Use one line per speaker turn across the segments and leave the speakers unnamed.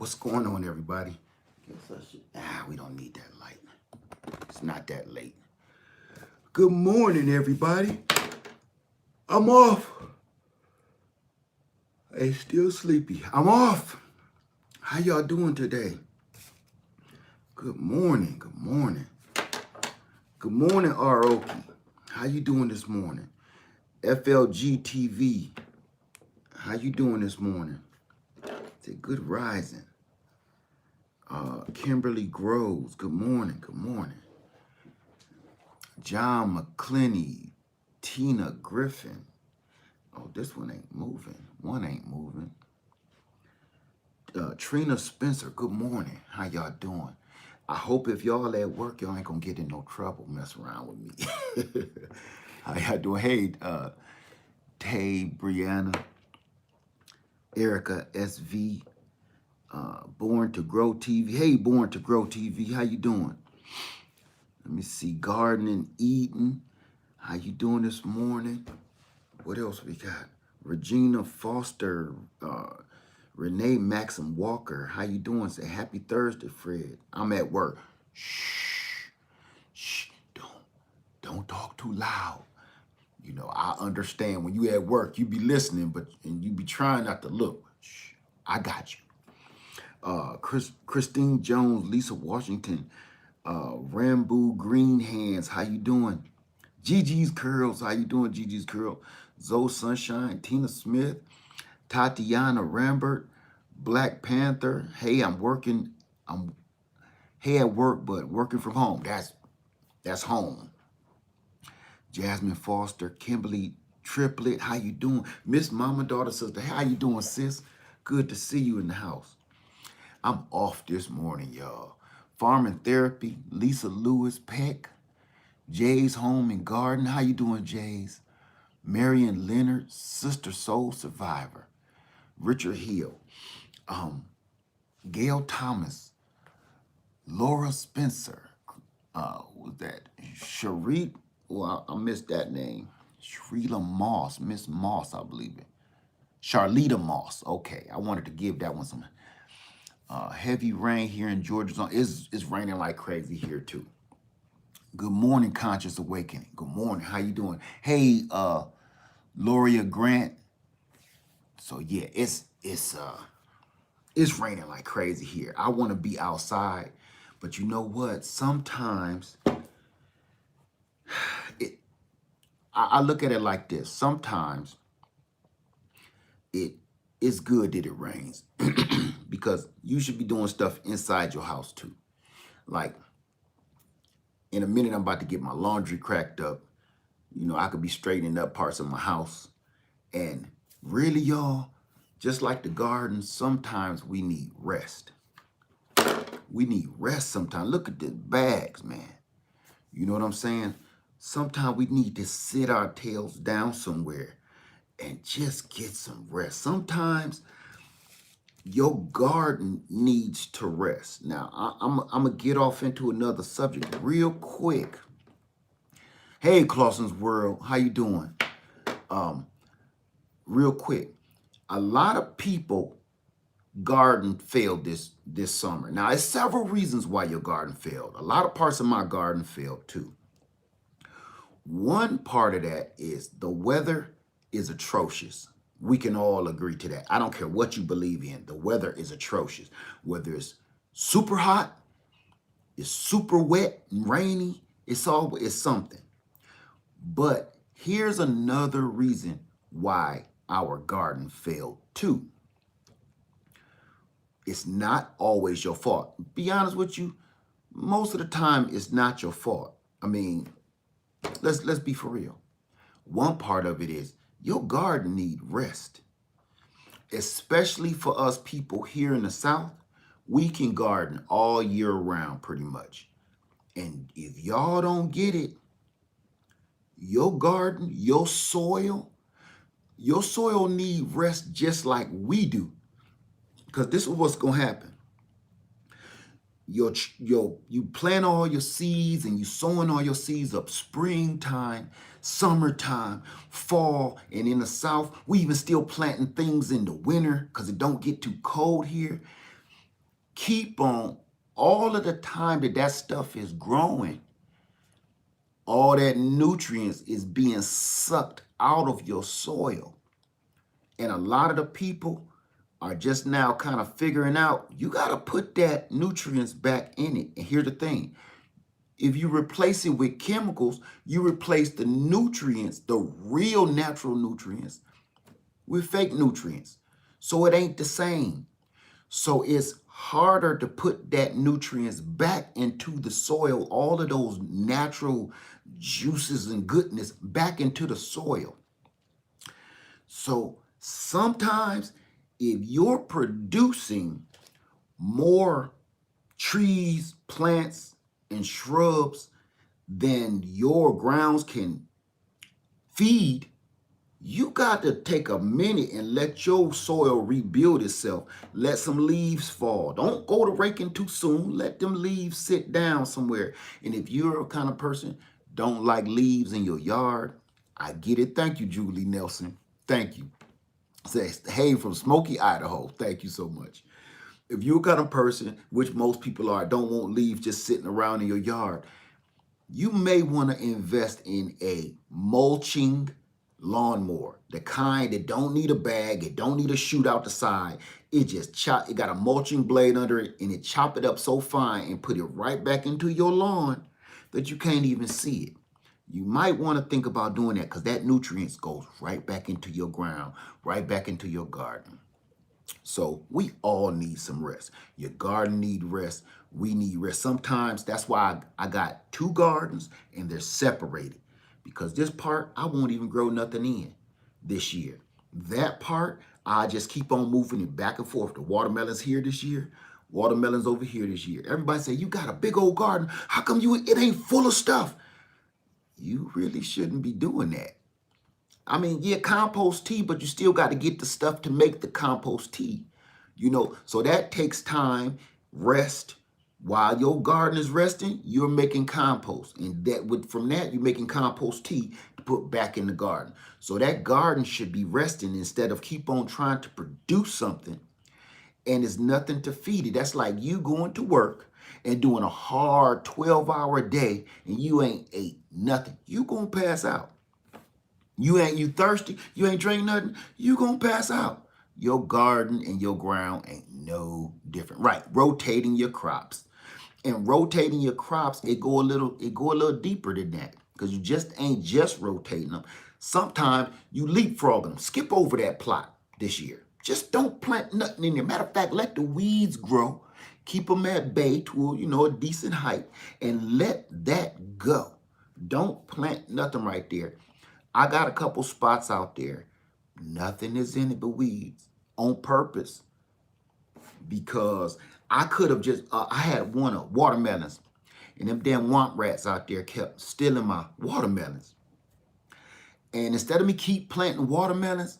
What's going on, everybody? We don't need that light. It's not that late. Good morning, everybody. I'm off. Hey, still sleepy. I'm off. How y'all doing today? Good morning. Good morning. Good morning, Aoki. How you doing this morning? FLG TV. How you doing this morning? Say good rising. Kimberly Groves. Good morning. Good morning. John McClinney. Tina Griffin. Oh, this one ain't moving. One ain't moving. Trina Spencer, good morning. How y'all doing? I hope if y'all at work, y'all ain't gonna get in no trouble messing around with me. How y'all doing? Hey, Tay, Brianna, Erica, SV, Born to Grow TV. Hey, Born to Grow TV, how you doing? Let me see, Gardening Eden. How you doing this morning? What else we got? Regina Foster, Renee Maxim Walker. How you doing? Say happy Thursday, Fred. I'm at work. Shh, shh, don't talk too loud. You know, I understand when you at work, you be listening, and you be trying not to look. Shh, I got you. Christine Jones, Lisa Washington, Rambo Green Hands. How you doing? Gigi's Curls. How you doing, Gigi's Curl? Zoe Sunshine, Tina Smith, Tatiana Rambert, Black Panther. Hey, I'm hey at work, but working from home. That's home. Jasmine Foster, Kimberly Triplet. How you doing? Miss Mama, Daughter, Sister. How you doing, sis? Good to see you in the house. I'm off this morning, y'all. Farming Therapy, Lisa Lewis Peck, Jay's Home and Garden. How you doing, Jay's? Marion Leonard, Sister Soul Survivor. Richard Hill, Gail Thomas, Laura Spencer, who was that? Sharita, well, I missed that name. Shrila Moss, Miss Moss, I believe it. Charlita Moss, okay. I wanted to give that one some heavy rain here in Georgia. It's raining like crazy here too. Good morning, Conscious Awakening. Good morning, how you doing? Hey, Loria Grant. So yeah, it's raining like crazy here. I want to be outside, but you know what? Sometimes I look at it like this. Sometimes it's good that it rains because you should be doing stuff inside your house too. Like in a minute, I'm about to get my laundry cracked up. You know, I could be straightening up parts of my house. And really, y'all, just like the garden, sometimes we need rest. We need rest sometimes. Look at the bags, man. You know what I'm saying? Sometimes we need to sit our tails down somewhere and just get some rest. Sometimes your garden needs to rest. Now, I'm going to get off into another subject real quick. Hey, Clausen's World, how you doing? Real quick, a lot of people garden failed this summer. Now, there's several reasons why your garden failed. A lot of parts of my garden failed too. One part of that is the weather is atrocious. We can all agree to that. I don't care what you believe in. The weather is atrocious. Whether it's super hot, it's super wet and rainy, it's something. But here's another reason why our garden failed too. It's not always your fault. Be honest with you, most of the time it's not your fault. I mean, let's be for real. One part of it is your garden need rest. Especially for us people here in the South, we can garden all year round pretty much. And if y'all don't get it, your garden, your soil need rest just like we do. Because this is what's going to happen. You plant all your seeds and you sowing all your seeds up springtime, summertime, fall, and in the South, we even still planting things in the winter because it don't get too cold here. keep on, all of the time that that stuff is growing, all that nutrients is being sucked out of your soil. And a lot of the people are just now kind of figuring out, you got to put that nutrients back in it. And here's the thing. If you replace it with chemicals, you replace the nutrients, the real natural nutrients, with fake nutrients. So it ain't the same. So it's harder to put that nutrients back into the soil, all of those natural juices and goodness back into the soil. So sometimes if you're producing more trees, plants, and shrubs than your grounds can feed, you got to take a minute and let your soil rebuild itself. Let some leaves fall. Don't go to raking too soon. Let them leaves sit down somewhere. And if you're a kind of person don't like leaves in your yard, I get it. Thank you, Julie Nelson. Thank you. Says, hey, from Smoky, Idaho. Thank you so much. If you're a kind of person, which most people are, don't want leaves just sitting around in your yard, you may want to invest in a mulching lawnmower, the kind that don't need a bag, it don't need a chute out the side. It just it got a mulching blade under it, and it chop it up so fine and put it right back into your lawn that you can't even see it. You might want to think about doing that because that nutrients goes right back into your ground, right back into your garden. So we all need some rest. Your garden need rest. We need rest. Sometimes that's why I got 2 gardens and they're separated, because this part I won't even grow nothing in this year. That part I just keep on moving it back and forth. The watermelons here this year, watermelons over here this year. Everybody say, you got a big old garden. How come it ain't full of stuff? You really shouldn't be doing that. I mean, yeah, compost tea, but you still got to get the stuff to make the compost tea. So that takes time, rest. While your garden is resting, you're making compost. And from that, you're making compost tea to put back in the garden. So that garden should be resting instead of keep on trying to produce something and there's nothing to feed it. That's like you going to work and doing a hard 12-hour day and you ain't ate nothing. You gonna pass out. You thirsty, you ain't drink nothing, you gonna pass out. Your garden and your ground ain't no different. Right, rotating your crops. And rotating your crops, it go a little deeper than that, because you just ain't just rotating them. Sometimes you leapfrog them, skip over that plot this year. Just don't plant nothing in there. Matter of fact, let the weeds grow. Keep them at bay to a decent height and let that go. Don't plant nothing right there. I got a couple spots out there. Nothing is in it but weeds on purpose, because I could have just, I had one of watermelons and them damn womp rats out there kept stealing my watermelons. And instead of me keep planting watermelons,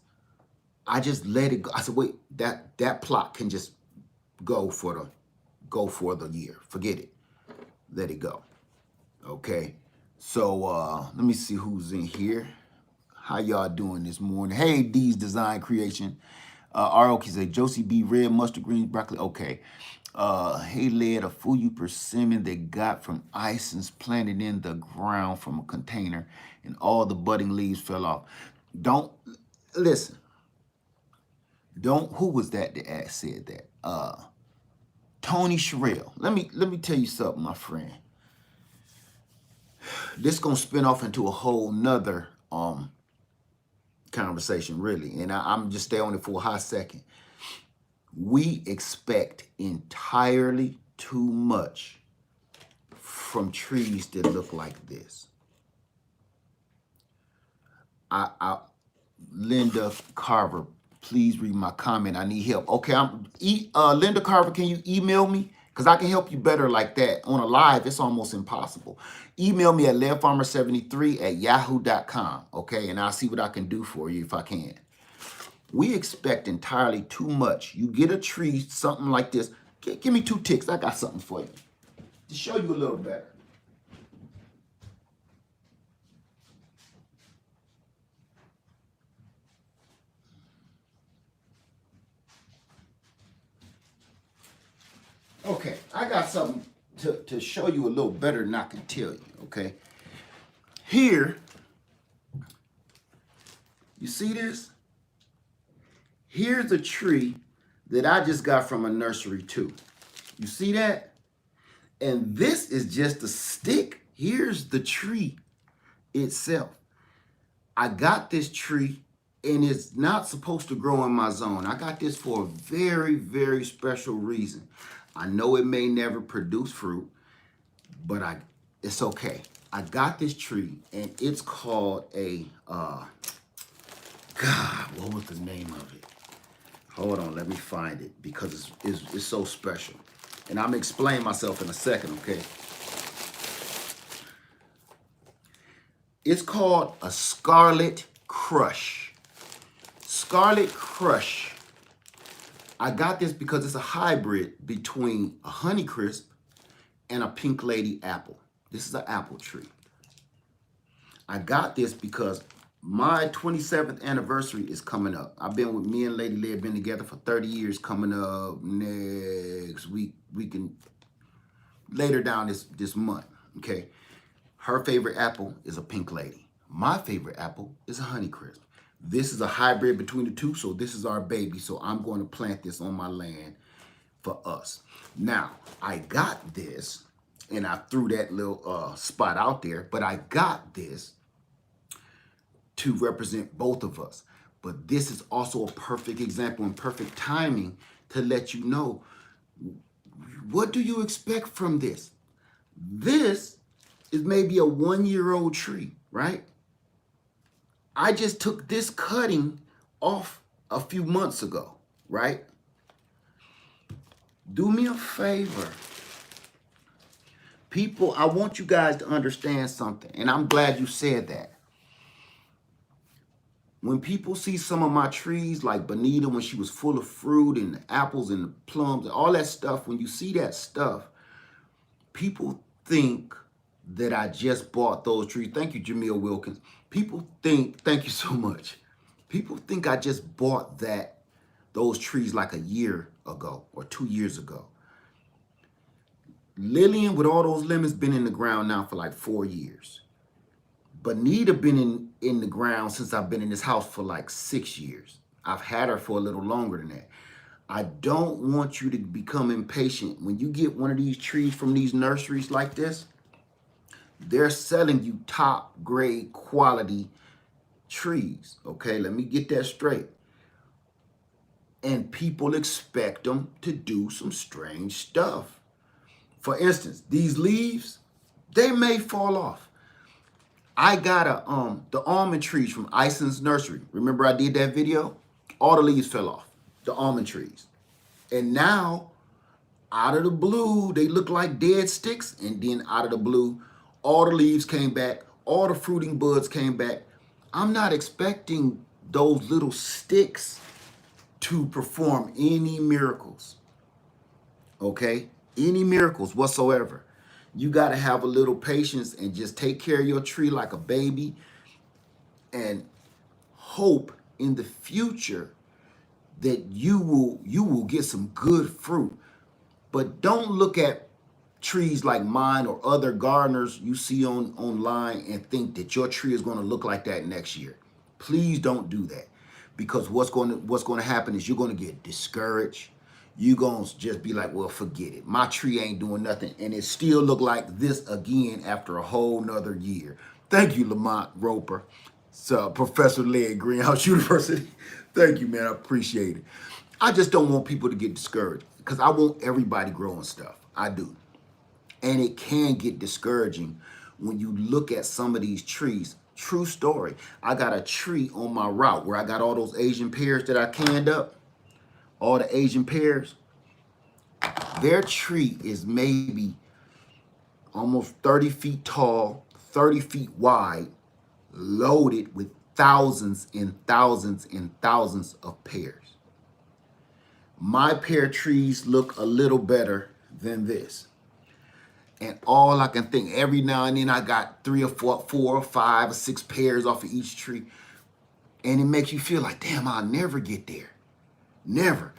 I just let it go. I said, wait, that plot can just go for the year. Forget it. Let it go. Okay. So let me see who's in here. How y'all doing this morning? Hey, D's Design Creation. ROK say Josie B, red, mustard greens, broccoli. Okay. Hey, led a full persimmon they got from Isons planted in the ground from a container, and all the budding leaves fell off. Don't listen. Who was that said that? Tony Sherrill. Let me tell you something, my friend. This gonna spin off into a whole nother conversation, really, and I'm just stay on it for a hot second. We expect entirely too much from trees that look like this. Linda Carver, please read my comment. I need help. Okay, Linda Carver, can you email me? Because I can help you better like that. On a live, it's almost impossible. Email me at leadfarmer73@yahoo.com, okay? And I'll see what I can do for you if I can. We expect entirely too much. You get a tree, something like this. Give me 2 ticks. I got something for you to show you a little better. Okay, I got something to show you a little better than I can tell you, okay? Here, you see this? Here's a tree that I just got from a nursery too. You see that? And this is just a stick. Here's the tree itself. I got this tree and it's not supposed to grow in my zone. I got this for a very, very special reason. I know it may never produce fruit, but it's okay. I got this tree and it's called a, God, what was the name of it? Hold on, let me find it because it's so special. And I'm gonna explain myself in a second, okay? It's called a Scarlet Crush. Scarlet Crush. I got this because it's a hybrid between a Honeycrisp and a Pink Lady apple. This is an apple tree. I got this because my 27th anniversary is coming up. I've been with me and Lady Leigh, been together for 30 years, coming up next week, later down this month, okay? Her favorite apple is a Pink Lady. My favorite apple is a Honeycrisp. This is a hybrid between the two, so this is our baby. So I'm going to plant this on my land for us. Now, I got this, and I threw that little spot out there, but I got this to represent both of us. But this is also a perfect example and perfect timing to let you know, what do you expect from this? This is maybe a 1-year-old tree, right? I just took this cutting off a few months ago, right? Do me a favor. People, I want you guys to understand something, and I'm glad you said that. When people see some of my trees, like Bonita, when she was full of fruit and the apples and the plums and all that stuff, when you see that stuff, people think that I just bought those trees. Thank you, Jamil Wilkins. People think, thank you so much. People think I just bought those trees like a year ago or 2 years ago. Lillian with all those lemons been in the ground now for like 4 years. Bonita been in the ground since I've been in this house for like 6 years. I've had her for a little longer than that. I don't want you to become impatient. When you get one of these trees from these nurseries like this, they're selling you top grade quality trees. Okay, let me get that straight. And people expect them to do some strange stuff. For instance, these leaves, they may fall off. I got the almond trees from Ison's nursery. Remember I did that video? All the leaves fell off, the almond trees. And now, out of the blue, they look like dead sticks. And then out of the blue, all the leaves came back. All the fruiting buds came back. I'm not expecting those little sticks to perform any miracles. Okay? Any miracles whatsoever. You got to have a little patience and just take care of your tree like a baby and hope in the future that you will get some good fruit. But don't look at trees like mine or other gardeners you see online and think that your tree is going to look like that next year. Please don't do that, because what's going to happen is you're going to get discouraged. You're going to just be like, well, forget it. My tree ain't doing nothing. And it still look like this again after a whole nother year. Thank you, Lamont Roper. Professor Leigh at Greenhouse University. Thank you, man. I appreciate it. I just don't want people to get discouraged because I want everybody growing stuff. I do. And it can get discouraging when you look at some of these trees. True story. I got a tree on my route where I got all those Asian pears that I canned up. All the Asian pears. Their tree is maybe almost 30 feet tall, 30 feet wide, loaded with thousands and thousands and thousands of pears. My pear trees look a little better than this. And all I can think, every now and then I got 3 or 4 or 5 or 6 pears off of each tree. And it makes you feel like, damn, I'll never get there. Never.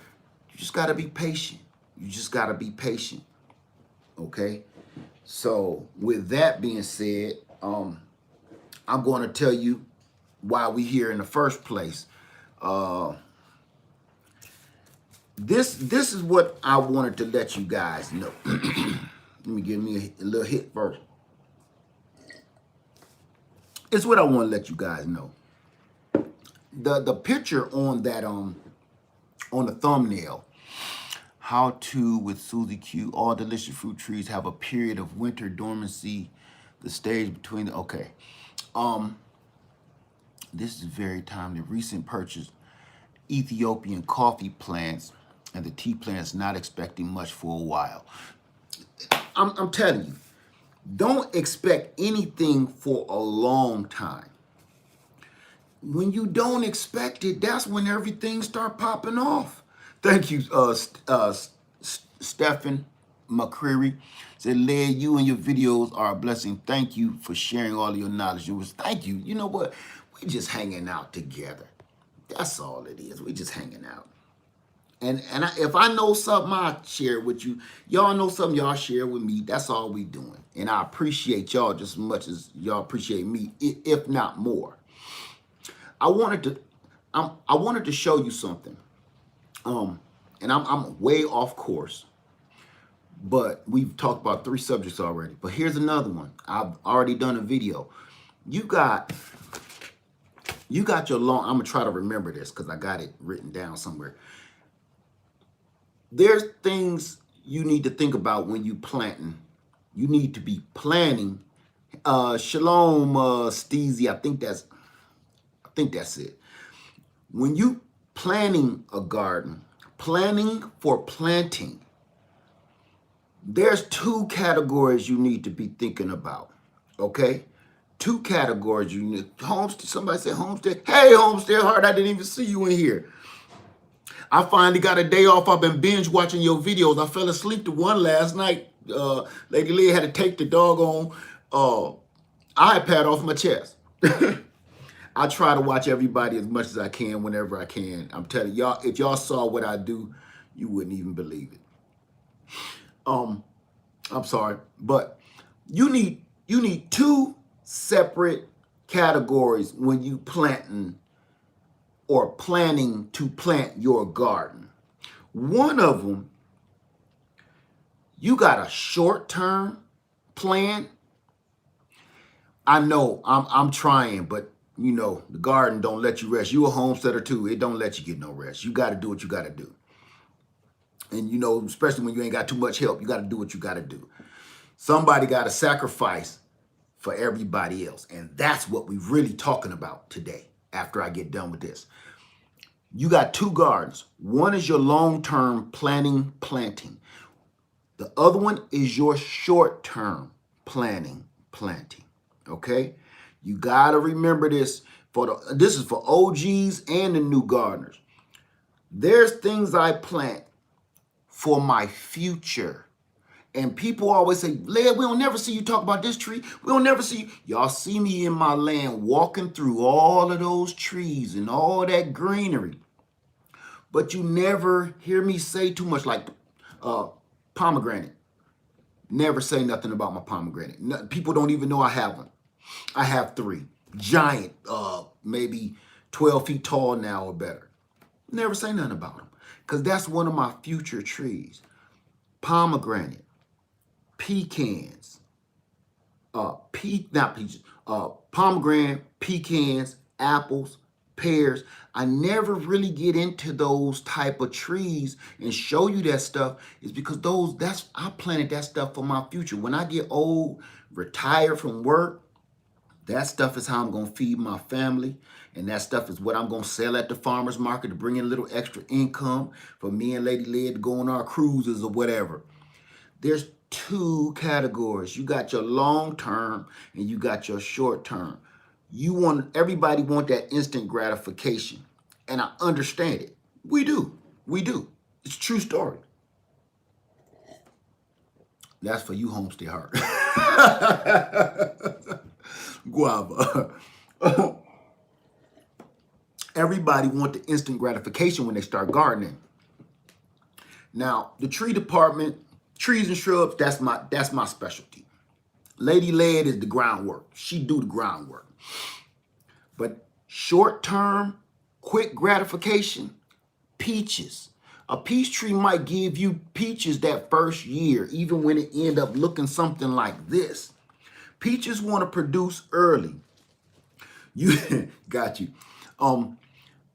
You just got to be patient. You just got to be patient. Okay. So with that being said, I'm going to tell you why we here in the first place. This is what I wanted to let you guys know. Let me give me a little hit first. It's what I want to let you guys know. The picture on that on the thumbnail, how to with Susie Q, all delicious fruit trees have a period of winter dormancy, the stage between the this is very timely. Recent purchase, Ethiopian coffee plants and the tea plants not expecting much for a while. I'm telling you, don't expect anything for a long time. When you don't expect it, that's when everything start popping off. Thank you, Stephen McCreary. Said, Led, you and your videos are a blessing. Thank you for sharing all of your knowledge. It was thank you. You know what? We just hanging out together. That's all it is. We just hanging out. And if I know something, I share it with you. Y'all know something, y'all share with me. That's all we doing. And I appreciate y'all just as much as y'all appreciate me, if not more. I wanted to show you something. And I'm way off course. But we've talked about 3 subjects already. But here's another one. I've already done a video. You got your long, I'm gonna try to remember this because I got it written down somewhere. There's things you need to think about when you planting. You need to be planning. Shalom, Steezy. I think that's it. When you planning a garden, planning for planting, there's 2 categories you need to be thinking about. Okay? 2 categories you need. Homestead. Somebody said Homestead. Hey, Homestead Heart, I didn't even see you in here. I finally got a day off. I've been binge watching your videos. I fell asleep to one last night. Lady Leah had to take the doggone iPad off my chest. I try to watch everybody as much as I can whenever I can. I'm telling y'all, if y'all saw what I do, you wouldn't even believe it. I'm sorry, but you need 2 separate categories when you planting or planning to plant your garden. One of them, you got a short-term plan. I know I'm trying, but you know, the garden don't let you rest. You a homesteader too. It don't let you get no rest. You got to do what you got to do. And you know, especially when you ain't got too much help, you got to do what you got to do. Somebody got to sacrifice for everybody else. And that's what we're really talking about today after I get done with this. You got 2 gardens. One is your long-term planting. The other one is your short-term planting. Okay? You got to remember this. This is for OGs and the new gardeners. There's things I plant for my future. And people always say, Led, we don't never see you talk about this tree. We don't never see you. Y'all see me in my land walking through all of those trees and all that greenery. But you never hear me say too much like pomegranate. Never say nothing about my pomegranate. People don't even know I have one. I have 3. Giant, maybe 12 feet tall now or better. Never say nothing about them. Because that's one of my future trees. Pomegranate, pecans, pomegranate, pecans, apples, pears. I never really get into those type of trees and show you that stuff is because I planted that stuff for my future. When I get old, retire from work, that stuff is how I'm going to feed my family. And that stuff is what I'm going to sell at the farmer's market to bring in a little extra income for me and Lady Led to go on our cruises or whatever. There's 2 categories. You got your long term and you got your short term. Everybody want that instant gratification. And I understand it. We do. It's a true story. That's for you, Homestead Heart. Guava. Everybody want the instant gratification when they start gardening. Now, the tree department, trees and shrubs, that's my specialty. Lady Lead is the groundwork. She do the groundwork. But short term, quick gratification, peaches. A peach tree might give you peaches that first year, even when it end up looking something like this. Peaches want to produce early. You got you.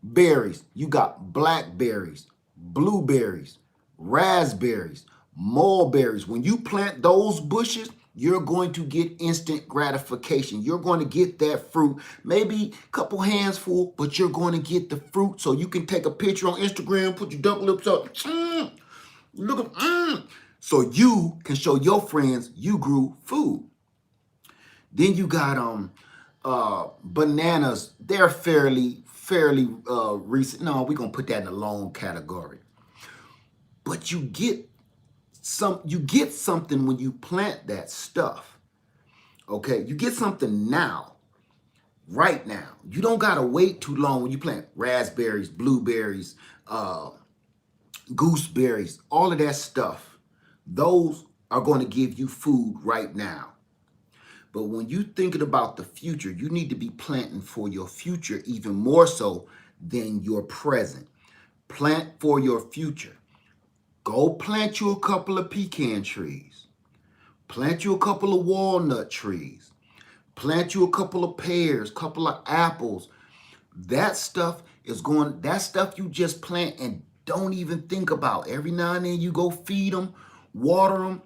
Berries. You got blackberries, blueberries, raspberries, mulberries. When you plant those bushes, you're going to get instant gratification. You're going to get that fruit, maybe a couple hands full, but you're going to get the fruit so you can take a picture on Instagram, put your duck lips up. Look at, so you can show your friends you grew food. Then you got bananas. They're fairly recent. No, we're gonna put that in the long category. But you get something when you plant that stuff. Okay, you get something now, right now. You don't gotta wait too long when you plant raspberries, blueberries, gooseberries, all of that stuff. Those are going to give you food right now. But when you're thinking about the future, you need to be planting for your future even more so than your present. Plant for your future. Go plant you a couple of pecan trees. Plant you a couple of walnut trees. Plant you a couple of pears, couple of apples. That stuff you just plant and don't even think about. Every now and then you go feed them, water them,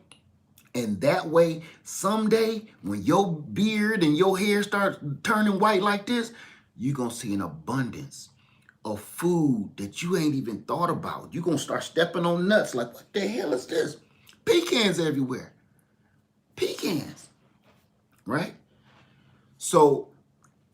and that way, someday, when your beard and your hair starts turning white like this, you're going to see an abundance of food that you ain't even thought about. You're going to start stepping on nuts like, what the hell is this? Pecans everywhere. Pecans, right? So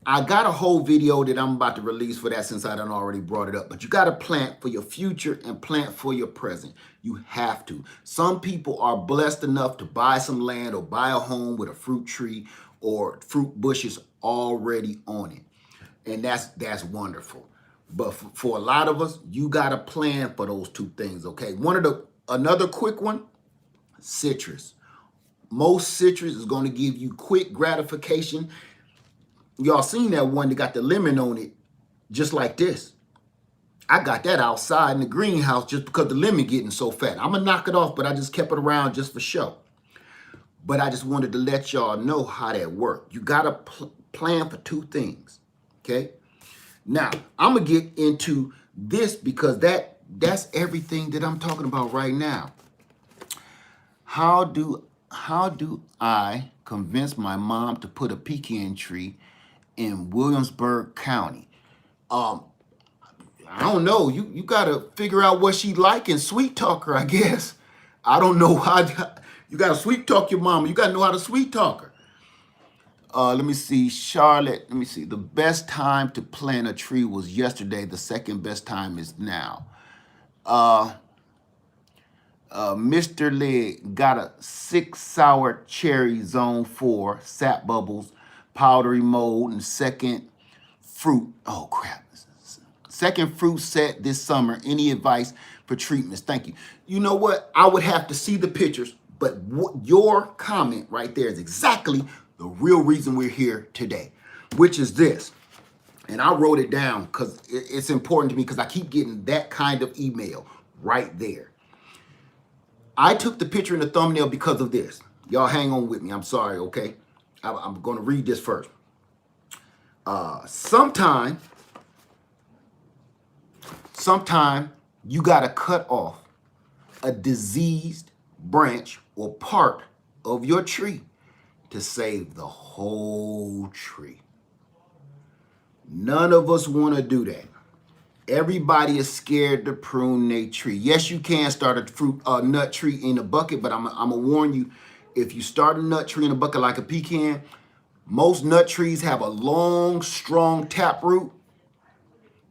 I got a whole video that I'm about to release for that since I done already brought it up. But you got to plant for your future and plant for your present. You have to. Some people are blessed enough to buy some land or buy a home with a fruit tree or fruit bushes already on it. And that's wonderful. But for a lot of us, you got to plan for those two things, okay? Another quick one, citrus. Most citrus is going to give you quick gratification. Y'all seen that one that got the lemon on it, just like this. I got that outside in the greenhouse just because the lemon getting so fat. I'm going to knock it off, but I just kept it around just for show. But I just wanted to let y'all know how that worked. You got to plan for two things, okay? Now, I'm going to get into this because that's everything that I'm talking about right now. How do I convince my mom to put a pecan tree in Williamsburg County? I don't know. You got to figure out what she like and sweet talk her, I guess. I don't know how. You got to sweet talk your mama. You got to know how to sweet talk her. Let me see, Charlotte. Let me see. The best time to plant a tree was yesterday. The second best time is now. Mr. Leg got a 6 sour cherry zone 4, sap bubbles, powdery mold, and second fruit. Oh, crap. Second fruit set this summer. Any advice for treatments? Thank you. You know what? I would have to see the pictures, but your comment right there is exactly the real reason we're here today, which is this. And I wrote it down because it's important to me because I keep getting that kind of email right there. I took the picture in the thumbnail because of this. Y'all hang on with me. I'm sorry, okay? I'm going to read this first. Sometime you got to cut off a diseased branch or part of your tree to save the whole tree. None of us want to do that. Everybody is scared to prune their tree. Yes, you can start a nut tree in a bucket, but I'm going to warn you, if you start a nut tree in a bucket like a pecan, most nut trees have a long, strong taproot.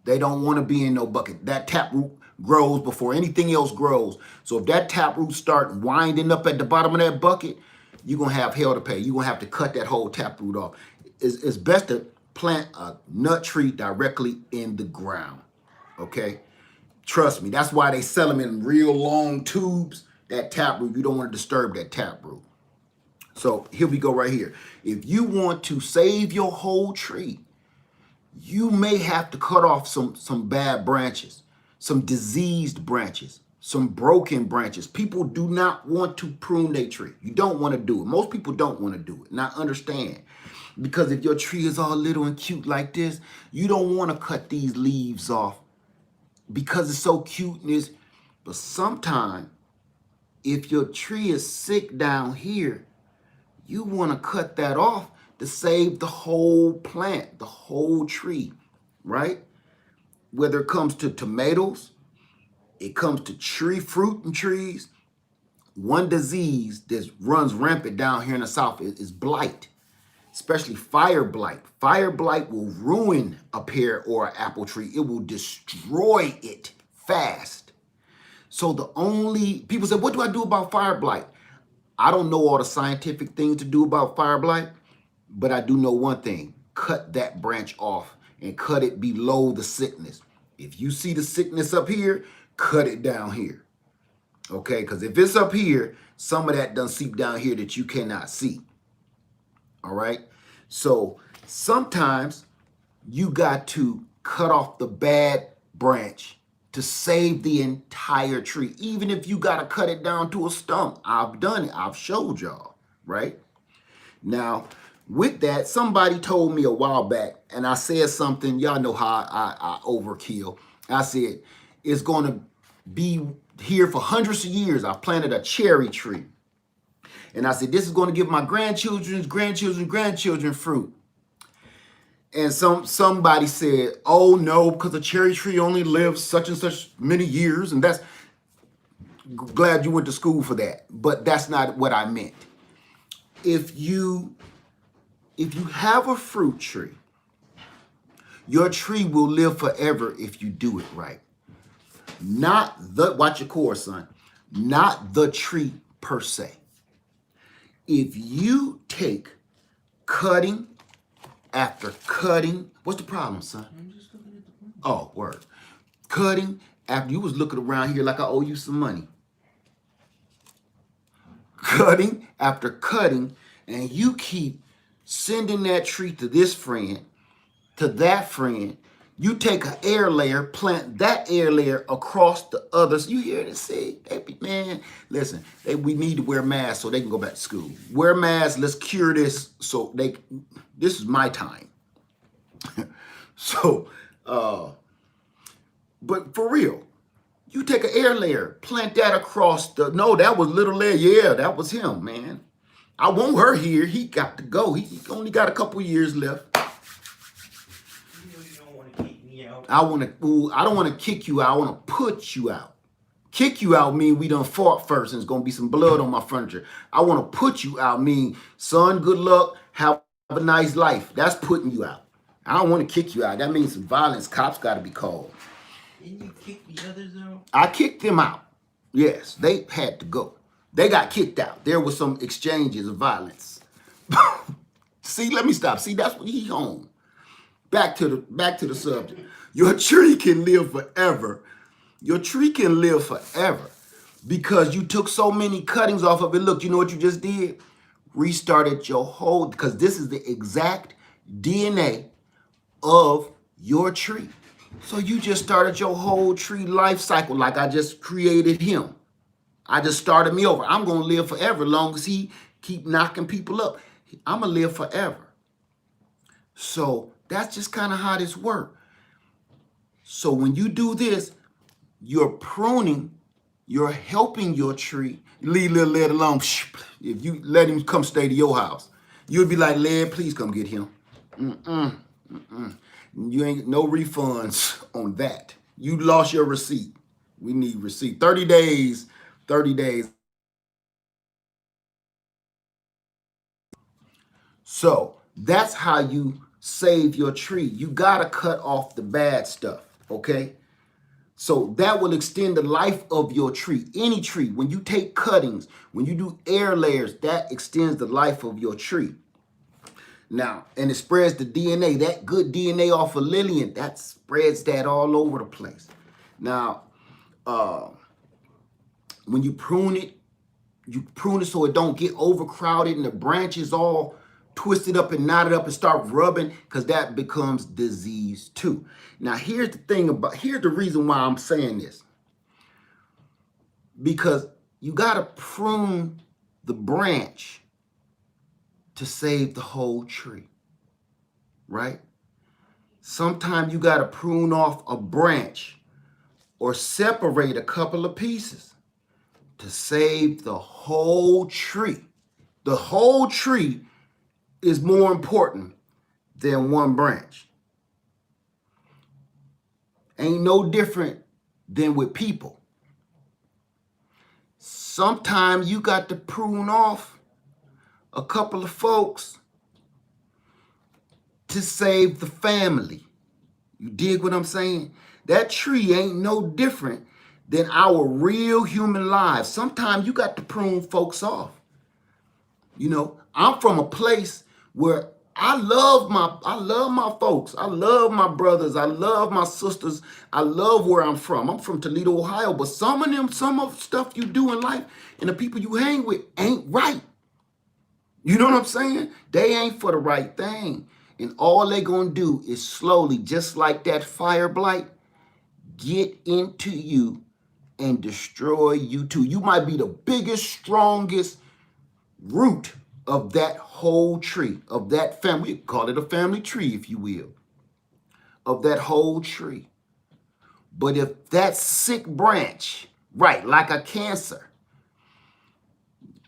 They don't want to be in no bucket. That taproot grows before anything else grows. So if that taproot start winding up at the bottom of that bucket, you're going to have hell to pay. You're going to have to cut that whole taproot off. It's best to plant a nut tree directly in the ground. Okay? Trust me. That's why they sell them in real long tubes. That taproot, you don't want to disturb that taproot. So here we go right here. If you want to save your whole tree, you may have to cut off some bad branches, some diseased branches, some broken branches. People do not want to prune their tree. You don't want to do it. Most people don't want to do it. Now understand, because if your tree is all little and cute like this, you don't want to cut these leaves off because it's so cute and it's, but sometimes if your tree is sick down here, you want to cut that off to save the whole plant, the whole tree, right? Whether it comes to tomatoes, it comes to fruit and trees. One disease that runs rampant down here in the South is blight, especially fire blight. Fire blight will ruin a pear or an apple tree. It will destroy it fast. So the only, people say, what do I do about fire blight? I don't know all the scientific things to do about fire blight, but I do know one thing. Cut that branch off and cut it below the sickness. If you see the sickness up here, cut it down here. Okay, because if it's up here, some of that done seep down here that you cannot see. All right, so sometimes you got to cut off the bad branch to save the entire tree. Even if you got to cut it down to a stump. I've done it. I've showed y'all, right? Now, with that, somebody told me a while back, and I said something, y'all know how I overkill. I said, it's going to be here for hundreds of years. I planted a cherry tree. And I said, this is going to give my grandchildren fruit. And somebody said, oh no, because a cherry tree only lives such and such many years. And that's, glad you went to school for that. But that's not what I meant. If you have a fruit tree, your tree will live forever if you do it right. Not the, watch your core, son, not the tree per se. If you take cutting after cutting, what's the problem, son? I'm just looking at the point. Oh, word. Cutting after, you was looking around here like I owe you some money. Cutting after cutting, and you keep sending that tree to this friend, to that friend. You take an air layer, plant that air layer across the others. You hear this? See, man, listen, we need to wear masks so they can go back to school. Wear masks, let's cure this so this is my time. So, but for real, you take an air layer, plant that across the, no, that was little layer. Yeah, that was him, man. I want her here. He got to go. He only got a couple years left. I don't want to kick you out. I want to put you out. Kick you out mean we done fought first and it's going to be some blood on my furniture. I want to put you out mean, son, good luck. Have a nice life. That's putting you out. I don't want to kick you out. That means some violence. Cops got to be called.
Didn't you kick the others out?
I kicked them out. Yes, they had to go. They got kicked out. There was some exchanges of violence. See, let me stop. See, that's what he home. Back to the subject. Your tree can live forever. Your tree can live forever because you took so many cuttings off of it. Look, you know what you just did? Restarted your whole, because this is the exact DNA of your tree. So you just started your whole tree life cycle like I just created him. I just started me over. I'm going to live forever as long as he keep knocking people up. I'm going to live forever. So that's just kind of how this works. So when you do this, you're pruning, you're helping your tree. Leave little lead alone. If you let him come stay to your house, you'll be like, Led, please come get him. You ain't no refunds on that. You lost your receipt. We need receipt. 30 days. So that's how you save your tree. You got to cut off the bad stuff, okay? So that will extend the life of your tree. Any tree, when you take cuttings, when you do air layers, that extends the life of your tree. Now, and it spreads the DNA, that good DNA off of Lillian, that spreads that all over the place. Now, uh, when you prune it so it don't get overcrowded and the branches all twisted up and knotted up and start rubbing, because that becomes disease too. Now here's the reason why I'm saying this. Because you got to prune the branch to save the whole tree, right? Sometimes you got to prune off a branch or separate a couple of pieces to save the whole tree. The whole tree is more important than one branch. Ain't no different than with people. Sometimes you got to prune off a couple of folks to save the family. You dig what I'm saying? That tree ain't no different than our real human lives. Sometimes you got to prune folks off. You know, I'm from a place where I love my folks. I love my brothers. I love my sisters. I love where I'm from. I'm from Toledo, Ohio. But some of stuff you do in life and the people you hang with ain't right. You know what I'm saying? They ain't for the right thing. And all they gonna do is slowly, just like that fire blight, get into you and destroy you too. You might be the biggest, strongest root of that whole tree, of that family. Call it a family tree, if you will, of that whole tree. But if that sick branch, right, like a cancer,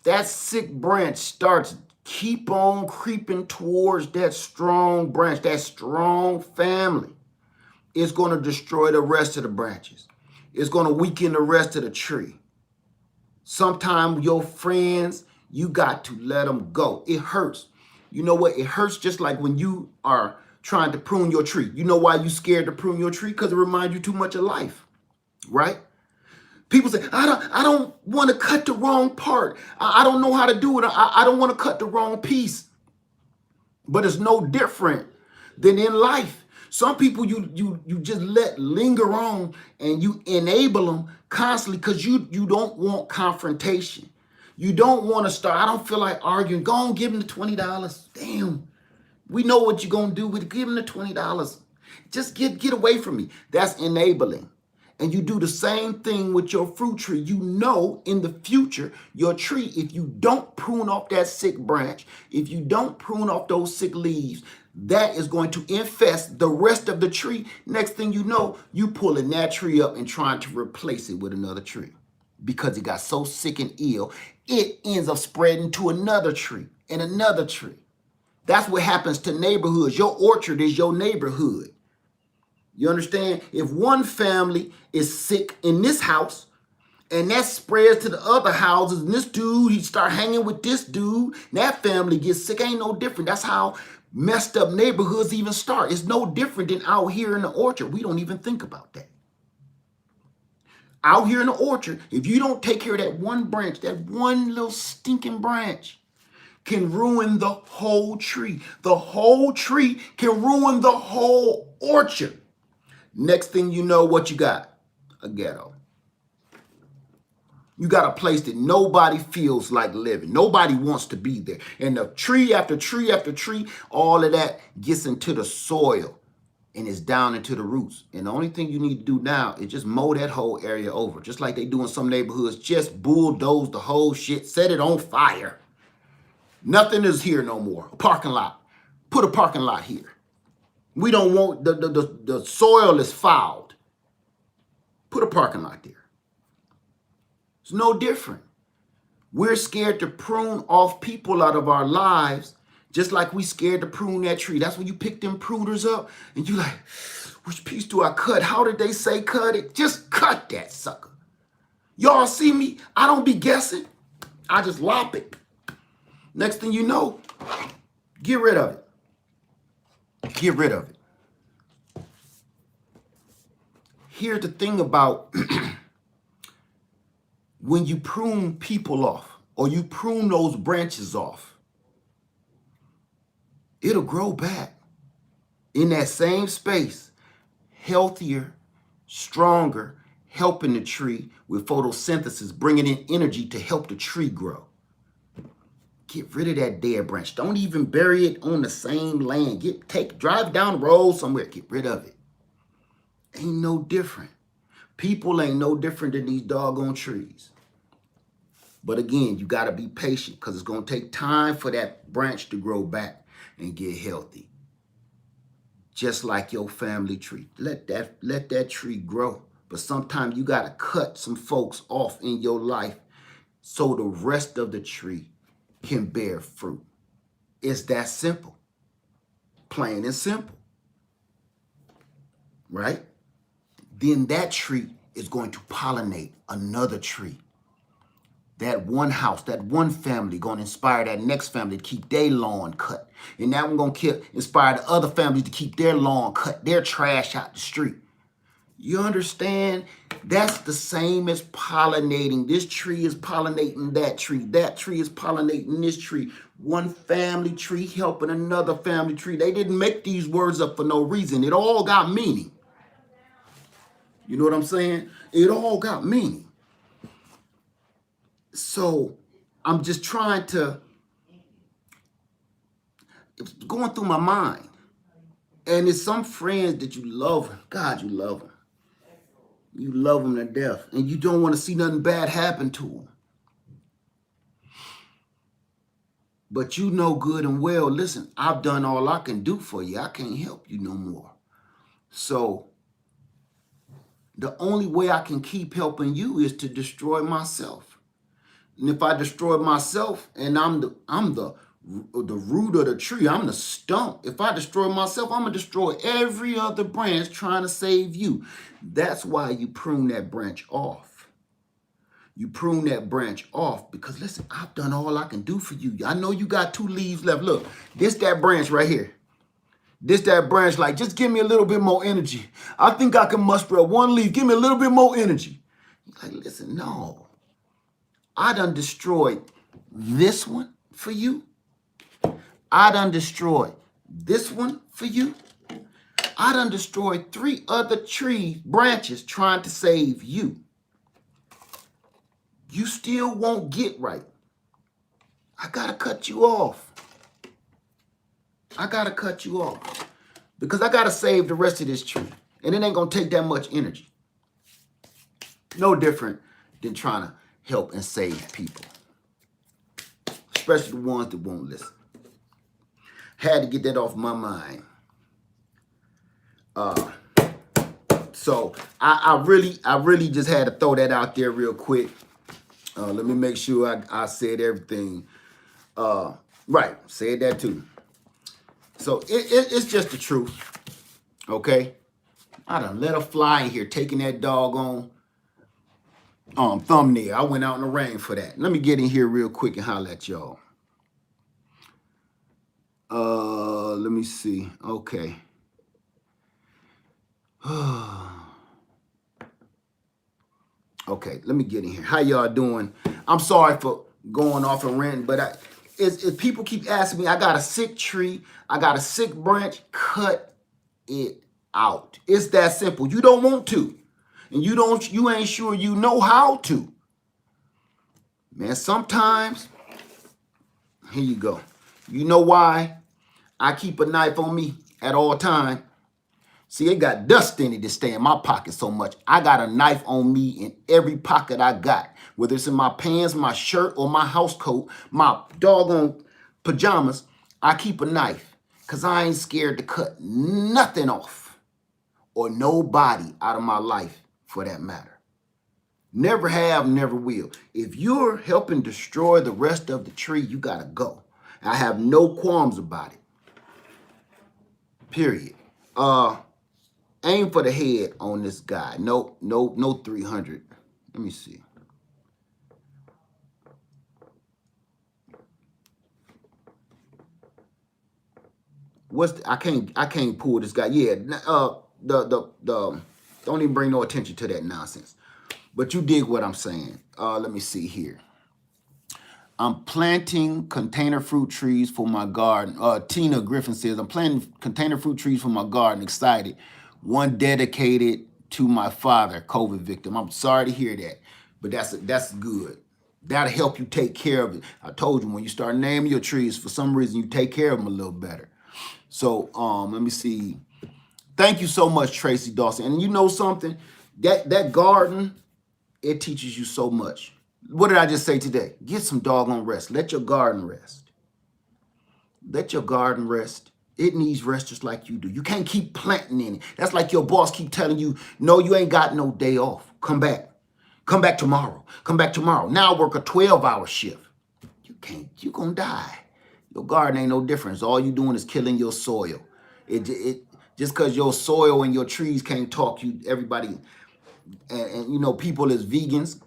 that sick branch starts keep on creeping towards that strong branch, that strong family, it's going to destroy the rest of the branches. It's going to weaken the rest of the tree. Sometimes your friends, you got to let them go. It hurts. You know what? It hurts just like when you are trying to prune your tree. You know why you scared to prune your tree? Because it reminds you too much of life, right? People say, I don't want to cut the wrong part. I don't know how to do it. I don't want to cut the wrong piece. But it's no different than in life. Some people you just let linger on and you enable them constantly because you don't want confrontation. You don't want to start. I don't feel like arguing. Go on, give him the $20. Damn. We know what you're going to do with it. Give him the $20. Just get away from me. That's enabling. And you do the same thing with your fruit tree. You know in the future, your tree, if you don't prune off that sick branch, if you don't prune off those sick leaves, that is going to infest the rest of the tree. Next thing you know, you pulling that tree up and trying to replace it with another tree. Because it got so sick and ill, it ends up spreading to another tree and another tree. That's what happens to neighborhoods. Your orchard is your neighborhood. You understand? If one family is sick in this house and that spreads to the other houses and this dude, he start hanging with this dude, and that family gets sick, ain't no different. That's how messed up neighborhoods even start. It's no different than out here in the orchard. We don't even think about that. Out here in the orchard, if you don't take care of that one branch, that one little stinking branch can ruin the whole tree. The whole tree can ruin the whole orchard. Next thing you know, what you got? A ghetto. You got a place that nobody feels like living. Nobody wants to be there. And the tree after tree after tree, all of that gets into the soil and it's down into the roots. And the only thing you need to do now is just mow that whole area over. Just like they do in some neighborhoods, just bulldoze the whole shit, set it on fire. Nothing is here no more. A parking lot. Put a parking lot here. We don't want, the soil is fouled. Put a parking lot there. It's no different. We're scared to prune off people out of our lives, just like we scared to prune that tree. That's when you pick them pruners up and you like, which piece do I cut? How did they say cut it? Just cut that sucker. Y'all see me? I don't be guessing. I just lop it. Next thing you know, get rid of it. Get rid of it. Here's the thing about when you prune people off or you prune those branches off, it'll grow back in that same space, healthier, stronger, helping the tree with photosynthesis, bringing in energy to help the tree grow. Get rid of that dead branch. Don't even bury it on the same land. Drive down the road somewhere. Get rid of it. Ain't no different. People ain't no different than these doggone trees. But again, you got to be patient because it's going to take time for that branch to grow back and get healthy. Just like your family tree. Let that tree grow. But sometimes you got to cut some folks off in your life so the rest of the tree can bear fruit. It's that simple. Plain and simple. Right? Then that tree is going to pollinate another tree. That one house, that one family going to inspire that next family to keep their lawn cut. And that one going to inspire the other families to keep their lawn cut, their trash out the street. You understand? That's the same as pollinating. This tree is pollinating that tree. That tree is pollinating this tree. One family tree helping another family tree. They didn't make these words up for no reason. It all got meaning. You know what I'm saying? It all got meaning. So I'm just trying to, it's going through my mind. And it's some friends that you love. God, you love them. You love them to death. And you don't want to see nothing bad happen to them. But you know good and well, listen, I've done all I can do for you. I can't help you no more. So the only way I can keep helping you is to destroy myself. And if I destroy myself and I'm the root of the tree, I'm the stump. If I destroy myself, I'm going to destroy every other branch trying to save you. That's why you prune that branch off. You prune that branch off because, listen, I've done all I can do for you. I know you got 2 leaves left. Look, this that branch right here. This that branch, like, just give me a little bit more energy. I think I can muster up 1 leaf. Give me a little bit more energy. Like, listen, no. I done destroyed this one for you. I done destroyed this one for you. I done destroyed 3 other tree branches trying to save you. You still won't get right. I gotta cut you off. I gotta cut you off. Because I gotta save the rest of this tree. And it ain't gonna take that much energy. No different than trying to help and save people. Especially the ones that won't listen. Had to get that off my mind. So I really just had to throw that out there real quick. Let me make sure I said everything. Right, said that too. So it's just the truth. Okay? I done let her fly in here taking that doggone thumbnail. I went out in the rain for that. Let me get in here real quick and holler at y'all. Let me see. Okay. Okay, let me get in here. How y'all doing? I'm sorry for going off and ranting, but if people keep asking me, I got a sick tree, I got a sick branch, cut it out. It's that simple. You don't want to. And you ain't sure you know how to. Man, sometimes, here you go. You know why I keep a knife on me at all times? See, it got dust in it to stay in my pocket so much. I got a knife on me in every pocket I got. Whether it's in my pants, my shirt, or my house coat, my doggone pajamas, I keep a knife. Because I ain't scared to cut nothing off. Or nobody out of my life, for that matter. Never have, never will. If you're helping destroy the rest of the tree, you got to go. I have no qualms about it. Period. Aim for the head on this guy. No 300. Let me see. I can't pull this guy. Yeah, don't even bring no attention to that nonsense. But you dig what I'm saying. Let me see here. I'm planting container fruit trees for my garden. Tina Griffin says, I'm planting container fruit trees for my garden. Excited. One dedicated to my father, COVID victim. I'm sorry to hear that, but that's good. That'll help you take care of it. I told you, when you start naming your trees, for some reason you take care of them a little better. So let me see. Thank you so much, Tracy Dawson. And you know something? That garden, it teaches you so much. What did I just say today? Get some doggone rest. Let your garden rest. Let your garden rest. It needs rest just like you do. You can't keep planting in it. That's like your boss keep telling you, no, you ain't got no day off. Come back. Come back tomorrow. Come back tomorrow. Now work a 12-hour shift. You can't. You gonna die. Your garden ain't no difference. All you doing is killing your soil. It just because your soil and your trees can't talk, you everybody and you know, people is vegans,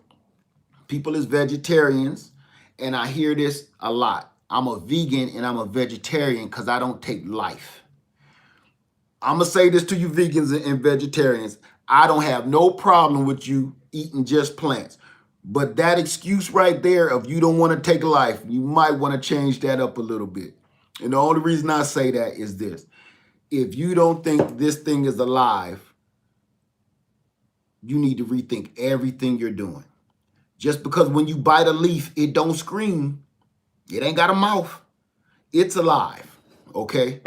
people is vegetarians, and I hear this a lot. I'm a vegan and I'm a vegetarian because I don't take life. I'm gonna say this to you vegans and vegetarians. I don't have no problem with you eating just plants. But that excuse right there of you don't want to take life, you might want to change that up a little bit. And the only reason I say that is this. If you don't think this thing is alive, you need to rethink everything you're doing. Just because when you bite a leaf, it don't scream, it ain't got a mouth, it's alive, okay?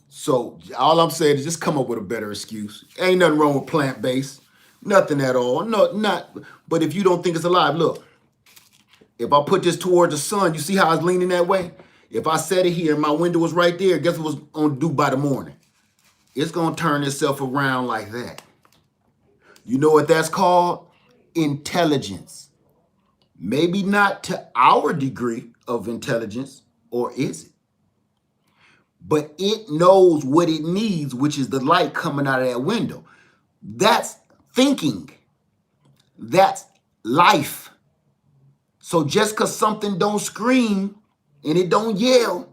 So all I'm saying is just come up with a better excuse. Ain't nothing wrong with plant-based, nothing at all. No, not. But if you don't think it's alive, look. If I put this towards the sun, you see how it's leaning that way? If I set it here and my window was right there, guess what it's gonna do by the morning? It's gonna turn itself around like that. You know what that's called? Intelligence. Maybe not to our degree of intelligence, or is it? But it knows what it needs, which is the light coming out of that window. That's thinking. That's life. So just because something don't scream and it don't yell,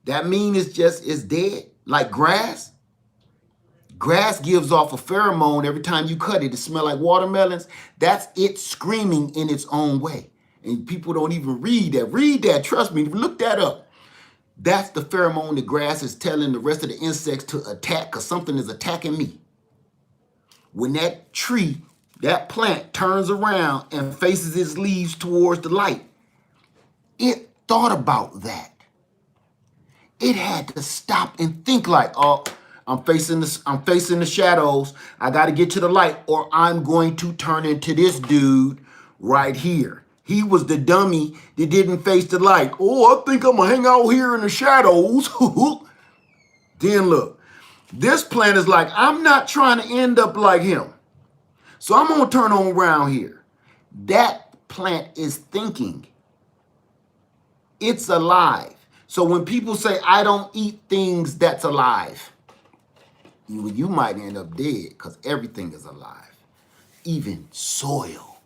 that means it's dead. Like grass. Grass gives off a pheromone every time you cut it. It smells like watermelons. That's it screaming in its own way. And people don't even read that. Read that. Trust me. Look that up. That's the pheromone the grass is telling the rest of the insects to attack because something is attacking me. When that tree, that plant turns around and faces its leaves towards the light, it thought about that. It had to stop and think like, oh, I'm facing the shadows. I got to get to the light or I'm going to turn into this dude right here. He was the dummy that didn't face the light. Oh, I think I'm going to hang out here in the shadows. Then look, this plant is like, I'm not trying to end up like him. So I'm going to turn on around here. That plant is thinking. It's alive. So when people say, I don't eat things that's alive, you might end up dead because everything is alive. Even soil.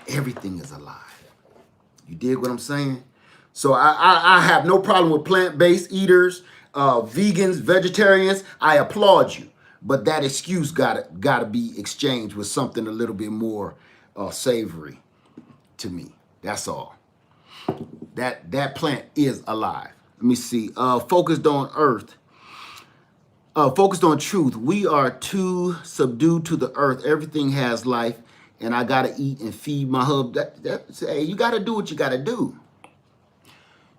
Everything is alive. You dig what I'm saying? So I have no problem with plant-based eaters, vegans, vegetarians. I applaud you. But that excuse gotta be exchanged with something a little bit more savory to me. That's all. That plant is alive. Let me see. Focused on earth. Focused on truth. We are too subdued to the earth. Everything has life. And I gotta eat and feed my hub. Hey, you gotta do what you gotta do.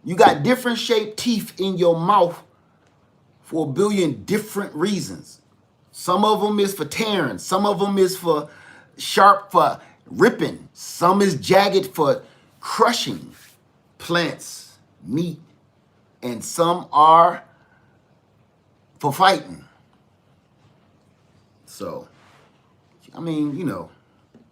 You got different shaped teeth in your mouth for a billion different reasons. Some of them is for tearing. Some of them is for sharp for ripping. Some is jagged for crushing plants, meat, and some are for fighting. So, I mean, you know,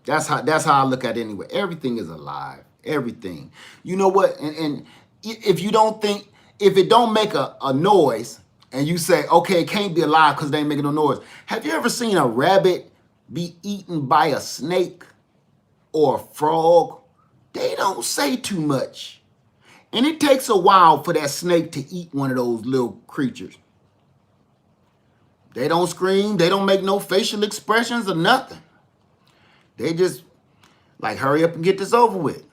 that's how I look at it anyway. Everything is alive. Everything. You know what? And if you don't think, if it don't make a noise, and you say, okay, it can't be alive because they ain't making no noise. Have you ever seen a rabbit be eaten by a snake or a frog? They don't say too much. And it takes a while for that snake to eat one of those little creatures. They don't scream. They don't make no facial expressions or nothing. They just like, hurry up and get this over with.